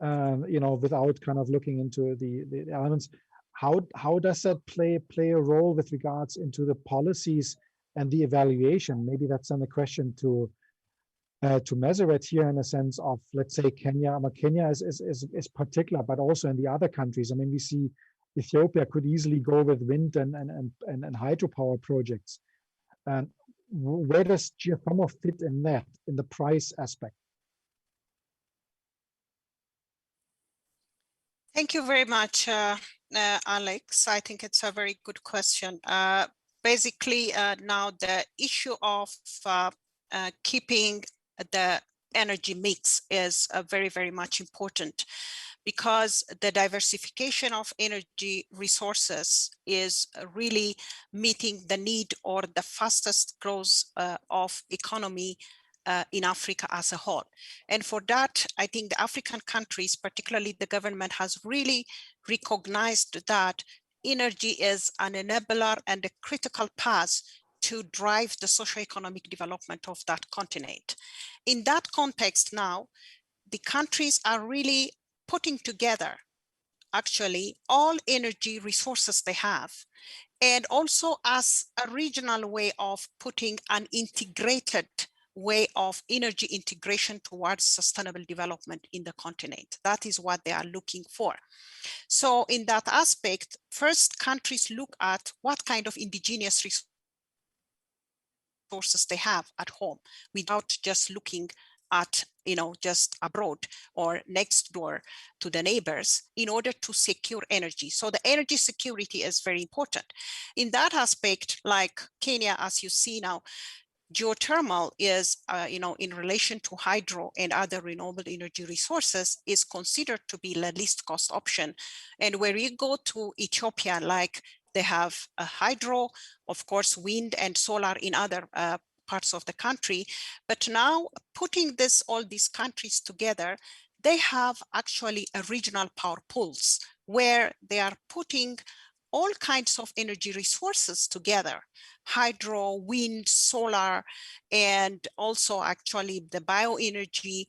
without kind of looking into the elements. How does that play a role with regards into the policies and the evaluation? Maybe that's then a question to Montserrat here, in a sense of, let's say, Kenya. Kenya is particular, but also in the other countries. I mean, we see Ethiopia could easily go with wind and hydropower projects. And where does geothermal fit in that, in the price aspect? Thank you very much, Alex. I think it's a very good question. Basically, now the issue of keeping the energy mix is very, very much important, because the diversification of energy resources is really meeting the need or the fastest growth of economy in Africa as a whole. And for that, I think the African countries, particularly the government, has really recognized that energy is an enabler and a critical path to drive the socio-economic development of that continent. In that context now, the countries are really putting together actually all energy resources they have, and also as a regional way of putting an integrated way of energy integration towards sustainable development in the continent. That is what they are looking for. So in that aspect, first countries look at what kind of indigenous resources they have at home, without just looking at, just abroad or next door to the neighbors, in order to secure energy. So the energy security is very important. In that aspect, like Kenya, as you see now, geothermal is, in relation to hydro and other renewable energy resources, is considered to be the least cost option. And where you go to Ethiopia, like they have a hydro, of course, wind and solar in other parts of the country. But now putting all these countries together, they have actually a regional power pools where they are putting all kinds of energy resources together: hydro, wind, solar, and also actually the bioenergy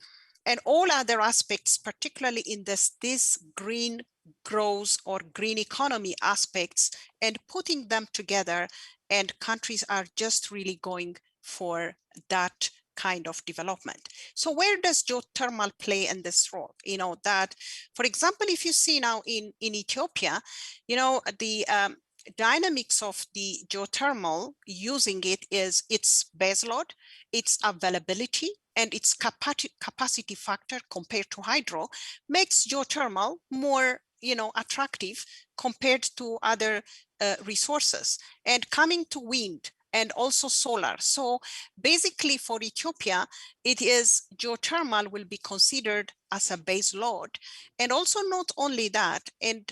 and all other aspects, particularly in this green growth or green economy aspects, and putting them together. And countries are just really going for that kind of development. So where does geothermal play in this role? That, for example, if you see now in Ethiopia, the dynamics of the geothermal using it is its baseload, its availability, and its capacity factor compared to hydro makes geothermal more attractive compared to other resources. And coming to wind and also solar. So basically for Ethiopia, it is geothermal will be considered as a base load. And also not only that, and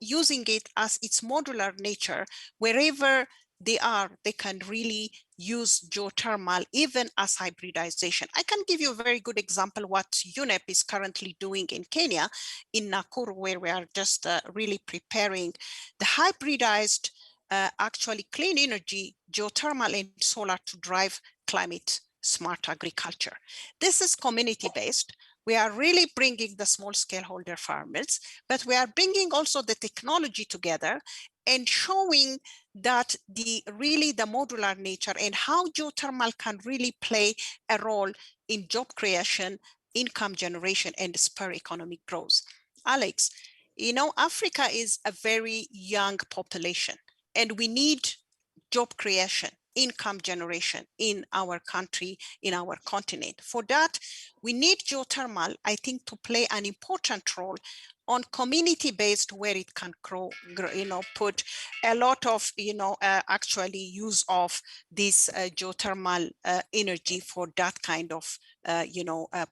using it as its modular nature, wherever they can really use geothermal even as hybridization. I can give you a very good example what UNEP is currently doing in Kenya, in Nakuru, where we are just really preparing the hybridized actually clean energy, geothermal and solar to drive climate smart agriculture. This is community-based. We are really bringing the small scale holder farmers, but we are bringing also the technology together and showing that the modular nature and how geothermal can really play a role in job creation, income generation, and spur economic growth. Alex, you know, Africa is a very young population, and we need job creation, income generation in our country, in our continent. For that, we need geothermal, I think, to play an important role on community-based, where it can grow, you know, put a lot of, you know, actually use of this geothermal energy for that kind of,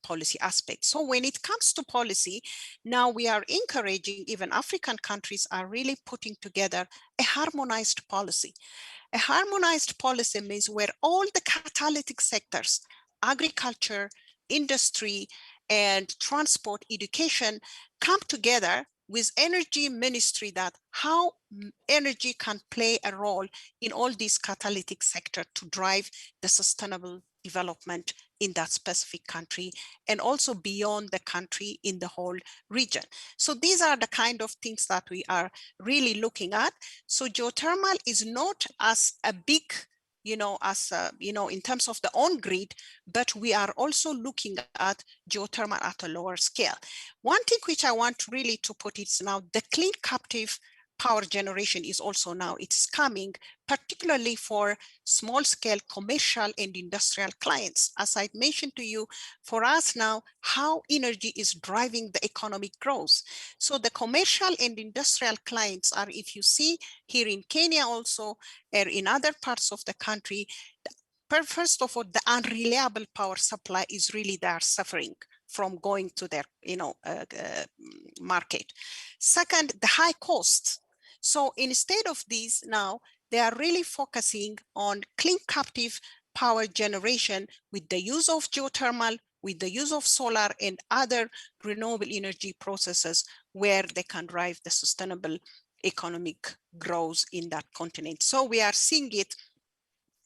policy aspect. So when it comes to policy, now we are encouraging, even African countries are really putting together a harmonized policy. A harmonized policy means where all the catalytic sectors, agriculture, industry, and transport, education, come together with energy ministry, that how energy can play a role in all these catalytic sector to drive the sustainable development in that specific country, and also beyond the country in the whole region. So these are the kind of things that we are really looking at. So geothermal is not as a big, you know, as in terms of the on-grid, but we are also looking at geothermal at a lower scale. One thing which I want really to put is now the clean captive power generation is also now, it's coming, particularly for small scale commercial and industrial clients. As I mentioned to you, for us now, how energy is driving the economic growth. So the commercial and industrial clients are, if you see here in Kenya also, or in other parts of the country, first of all, the unreliable power supply is really, they are suffering from going to their, market. Second, the high costs. So instead of these now, they are really focusing on clean captive power generation with the use of geothermal, with the use of solar and other renewable energy processes, where they can drive the sustainable economic growth in that continent. So we are seeing it,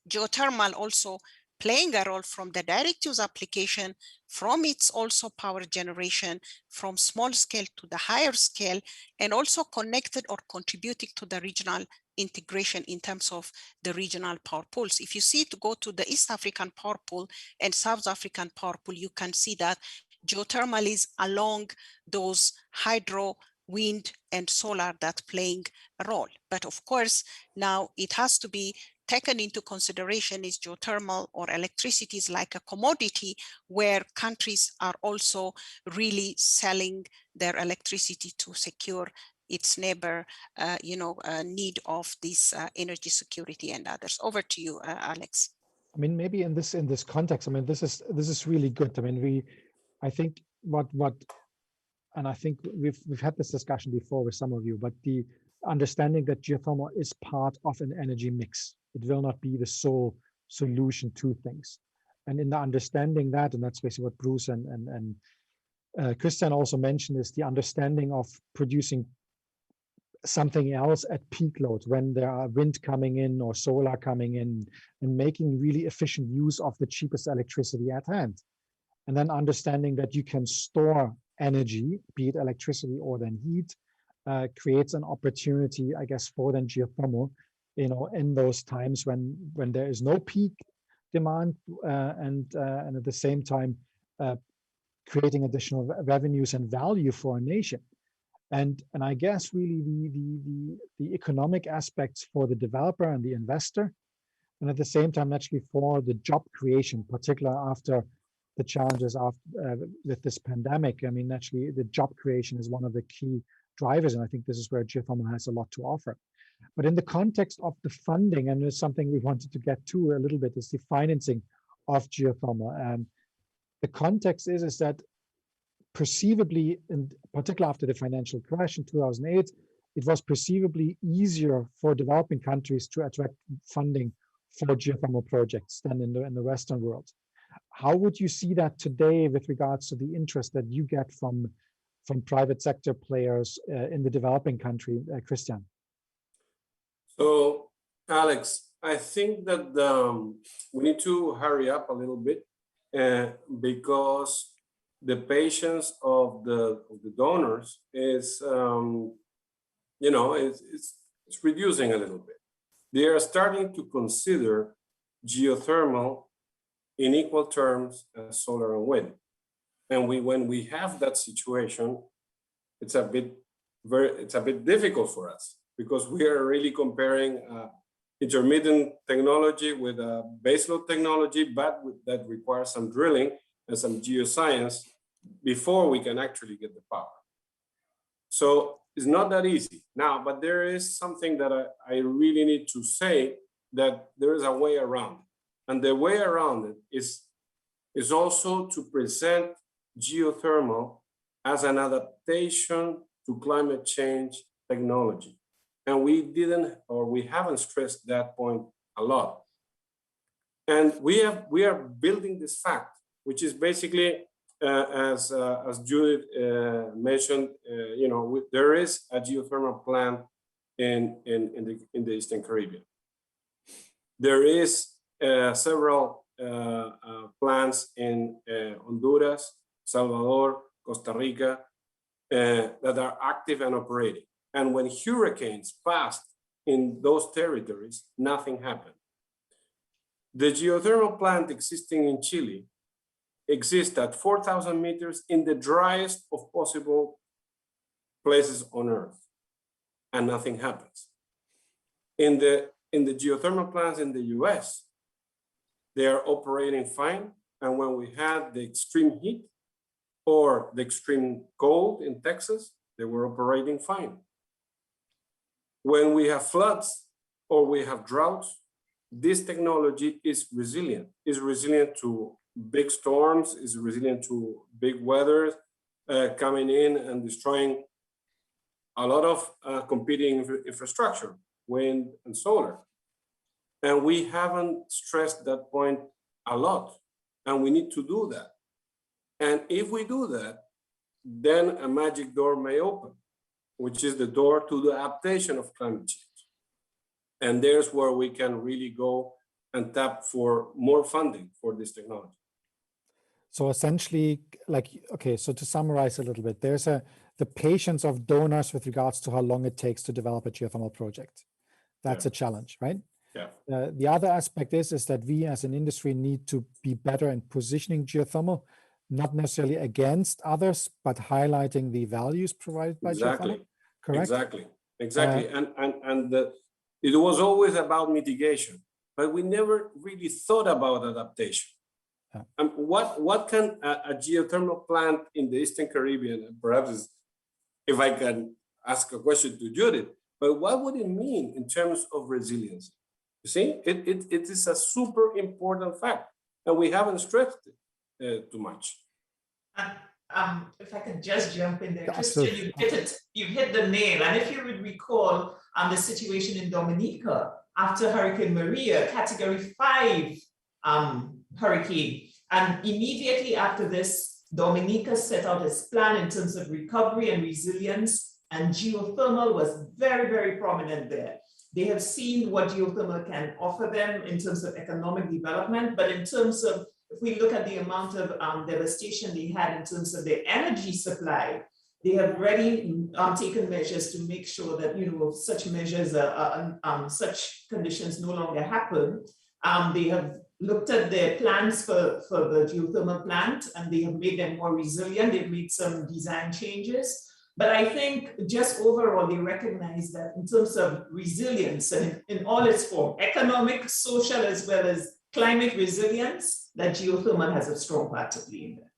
geothermal also playing a role from the direct use application, from its also power generation, from small scale to the higher scale, and also connected or contributing to the regional integration in terms of the regional power pools. If you see, to go to the East African power pool and South African power pool, you can see that geothermal is along those hydro, wind, and solar that playing a role. But of course, now it has to be taken into consideration, is geothermal or electricity is like a commodity, where countries are also really selling their electricity to secure its neighbor, need of this energy security and others. Over to you, Alex. I mean, maybe in this context, I mean, this is really good. I mean, I think and I think we've had this discussion before with some of you, but the understanding that geothermal is part of an energy mix. It will not be the sole solution to things. And in the understanding that, and that's basically what Bruce and Christian also mentioned, is the understanding of producing something else at peak load when there are wind coming in or solar coming in, and making really efficient use of the cheapest electricity at hand. And then understanding that you can store energy, be it electricity or then heat, creates an opportunity, I guess, for then geothermal, in those times when there is no peak demand, and at the same time creating additional revenues and value for a nation. And I guess really the economic aspects for the developer and the investor, and at the same time actually for the job creation, particularly after the challenges with this pandemic. I mean, actually the job creation is one of the key drivers, and I think this is where geothermal has a lot to offer. But in the context of the funding, and it's something we wanted to get to a little bit, is the financing of geothermal. And the context is that perceivably, in particular after the financial crash in 2008, it was perceivably easier for developing countries to attract funding for geothermal projects than in the Western world. How would you see that today with regards to the interest that you get from private sector players in the developing country, Christian? So, Alex, I think that we need to hurry up a little bit because the patience of the donors is, it's reducing a little bit. They are starting to consider geothermal in equal terms as solar and wind. And when we have that situation, it's a bit difficult for us because we are really comparing intermittent technology with a baseload technology, but that requires some drilling and some geoscience before we can actually get the power. So it's not that easy now, but there is something that I really need to say, that there is a way around it. And the way around it is also to present geothermal as an adaptation to climate change technology. And we haven't stressed that point a lot. And we are building this fact, which is basically, as Judith mentioned, there is a geothermal plant in the Eastern Caribbean. There is several plants in Honduras, Salvador, Costa Rica, that are active and operating. And when hurricanes passed in those territories, nothing happened. The geothermal plant existing in Chile exists at 4,000 meters in the driest of possible places on Earth, and nothing happens. In the geothermal plants in the US, they are operating fine. And when we had the extreme heat or the extreme cold in Texas, they were operating fine. When we have floods or we have droughts, this technology is resilient to big storms, is resilient to big weather coming in and destroying a lot of competing infrastructure, wind and solar. And we haven't stressed that point a lot, and we need to do that. And if we do that, then a magic door may open, which is the door to the adaptation of climate change. And there's where we can really go and tap for more funding for this technology. So essentially, so to summarize a little bit, there's the patience of donors with regards to how long it takes to develop a geothermal project. That's a challenge, right? Yeah. The other aspect is that we as an industry need to be better in positioning geothermal, not necessarily against others, but highlighting the values provided by geothermal. Correct? Exactly. It was always about mitigation, but we never really thought about adaptation. What can a geothermal plant in the Eastern Caribbean, perhaps if I can ask a question to Judith, but what would it mean in terms of resilience? You see, it is a super important fact, and we haven't stressed it too much. If I could just jump in there, Christian, you've hit the nail. And if you would recall the situation in Dominica after Hurricane Maria, Category 5 hurricane, and immediately after this, Dominica set out its plan in terms of recovery and resilience, and geothermal was very, very prominent there. They have seen what geothermal can offer them in terms of economic development, but in terms of, if we look at the amount of devastation they had in terms of their energy supply, they have already taken measures to make sure that such measures, such conditions no longer happen. They have looked at their plans for the geothermal plant, and they have made them more resilient. They've made some design changes. But I think just overall, they recognize that in terms of resilience and in all its form, economic, social, as well as climate resilience, that geothermal has a strong part to play in there.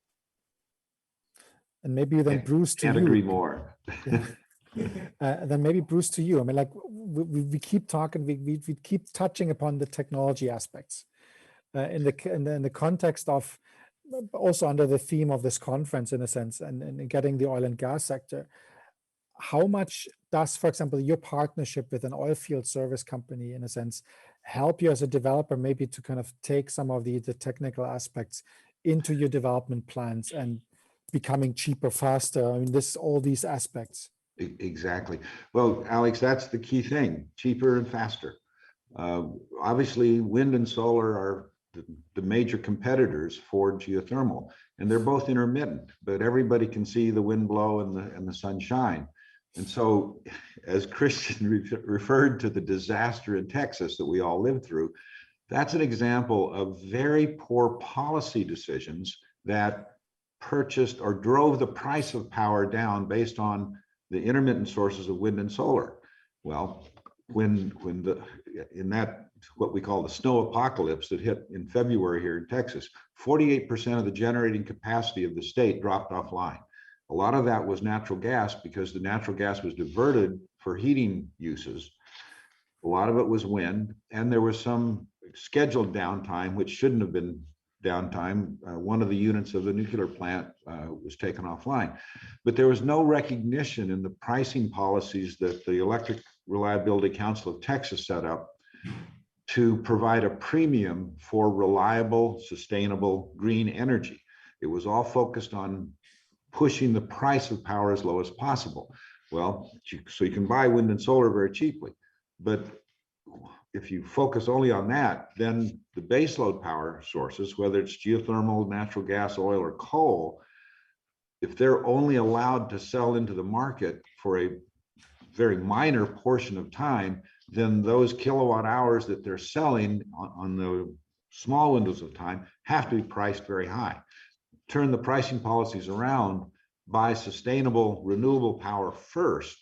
And maybe then Bruce, to you. Can't agree more. Then maybe Bruce, to you. I mean, we keep talking, we keep touching upon the technology aspects in the context of, also under the theme of this conference, in a sense, and getting the oil and gas sector. How much does, for example, your partnership with an oil field service company, in a sense, help you as a developer maybe to kind of take some of the technical aspects into your development plans and becoming cheaper, faster? I mean, all these aspects. Exactly. Well, Alex, that's the key thing, cheaper and faster. Obviously, wind and solar are the major competitors for geothermal, and they're both intermittent, but everybody can see the wind blow and the sun shine. And so, as Christian referred to the disaster in Texas that we all lived through, that's an example of very poor policy decisions that purchased or drove the price of power down based on the intermittent sources of wind and solar. Well, when what we call the snow apocalypse that hit in February here in Texas, 48% of the generating capacity of the state dropped offline. A lot of that was natural gas because the natural gas was diverted for heating uses. A lot of it was wind, and there was some scheduled downtime, which shouldn't have been downtime. One of the units of the nuclear plant was taken offline. But there was no recognition in the pricing policies that the Electric Reliability Council of Texas set up to provide a premium for reliable, sustainable, green energy. It was all focused on pushing the price of power as low as possible. Well, so you can buy wind and solar very cheaply, but if you focus only on that, then the baseload power sources, whether it's geothermal, natural gas, oil, or coal, if they're only allowed to sell into the market for a very minor portion of time, then those kilowatt hours that they're selling on the small windows of time have to be priced very high. Turn the pricing policies around, buy sustainable, renewable power first,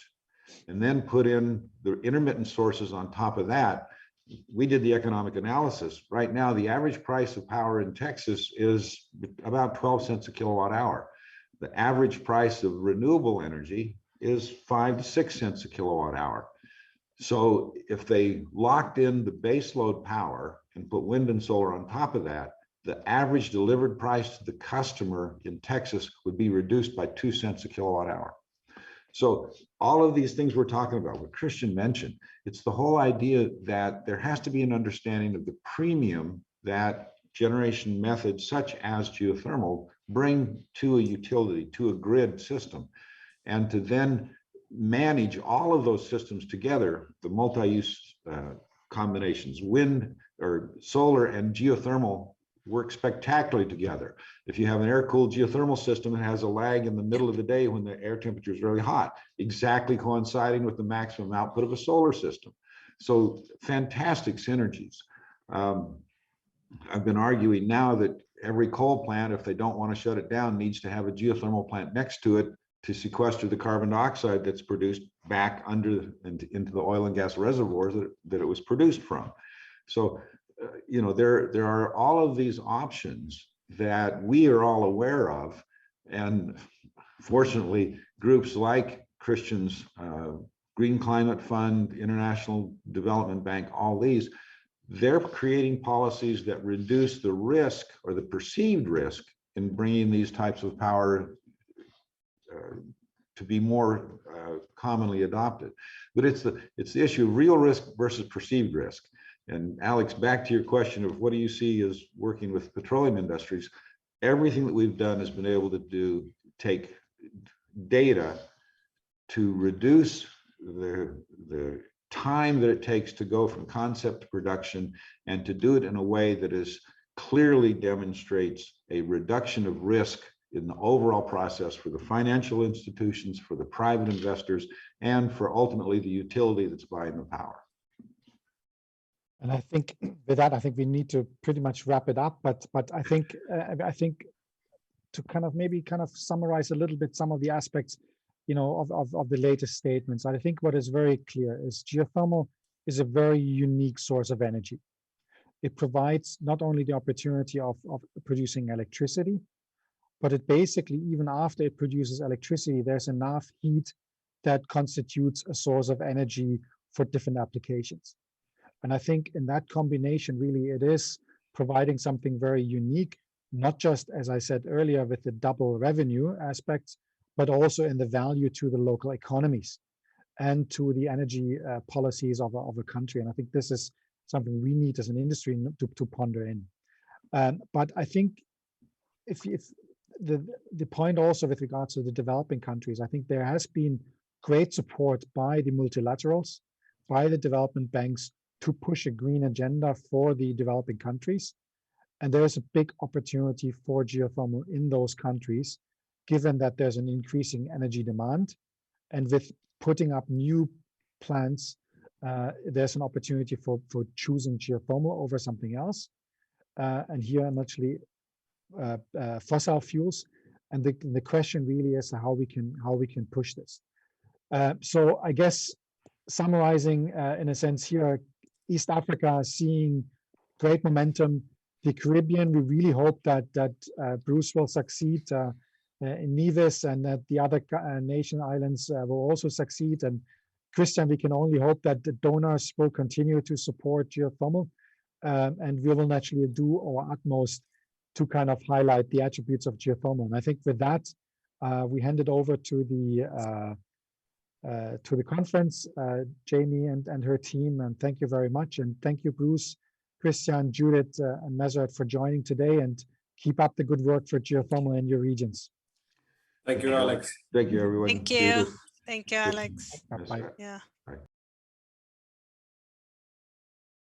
and then put in the intermittent sources on top of that. We did the economic analysis. Right now, the average price of power in Texas is about 12 cents a kilowatt hour. The average price of renewable energy is 5 to 6 cents a kilowatt hour. So if they locked in the baseload power and put wind and solar on top of that, the average delivered price to the customer in Texas would be reduced by 2 cents a kilowatt hour. So all of these things we're talking about, what Christian mentioned, it's the whole idea that there has to be an understanding of the premium that generation methods such as geothermal bring to a utility, to a grid system, and to then manage all of those systems together, the multi-use combinations, wind or solar and geothermal work spectacularly together. If you have an air-cooled geothermal system, it has a lag in the middle of the day when the air temperature is really hot, exactly coinciding with the maximum output of a solar system. So fantastic synergies. I've been arguing now that every coal plant, if they don't want to shut it down, needs to have a geothermal plant next to it to sequester the carbon dioxide that's produced back under into the oil and gas reservoirs that it was produced from. So you know, there are all of these options that we are all aware of, and fortunately groups like Christian's Green Climate Fund, International Development Bank, all these, they're creating policies that reduce the risk or the perceived risk in bringing these types of power to be more commonly adopted. But it's the issue of real risk versus perceived risk. And Alex, back to your question of what do you see as working with petroleum industries, everything that we've done has been able to take data to reduce the time that it takes to go from concept to production, and to do it in a way that is clearly demonstrates a reduction of risk in the overall process for the financial institutions, for the private investors, and for ultimately the utility that's buying the power. And I think with that, I think we need to pretty much wrap it up. But I think to kind of summarize a little bit some of the aspects, you know, of the latest statements. I think what is very clear is geothermal is a very unique source of energy. It provides not only the opportunity of producing electricity, but it basically, even after it produces electricity, there's enough heat that constitutes a source of energy for different applications. And I think in that combination, really, it is providing something very unique, not just, as I said earlier, with the double revenue aspects, but also in the value to the local economies. and to the energy policies of a country. And I think this is something we need as an industry to ponder in. But I think if the point also with regards to the developing countries, I think there has been great support by the multilaterals, by the development banks to push a green agenda for the developing countries. And there's a big opportunity for geothermal in those countries, given that there's an increasing energy demand. And with putting up new plants, there's an opportunity for choosing geothermal over something else. And here I'm actually fossil fuels. And the question really is how we can push this. So I guess summarizing in a sense here, East Africa seeing great momentum. The Caribbean, we really hope that Bruce will succeed in Nevis, and that the other nation islands will also succeed. And Christian, we can only hope that the donors will continue to support geothermal, and we will naturally do our utmost to kind of highlight the attributes of geothermal. And I think with that, we hand it over to the conference, Jamie and her team, and thank you very much. And thank you, Bruce, Christian, Judith, and Montserrat for joining today, and keep up the good work for geothermal in your regions. Thank you, Alex. Thank you, everyone. Thank you. Thank you, Alex. Bye. Yeah.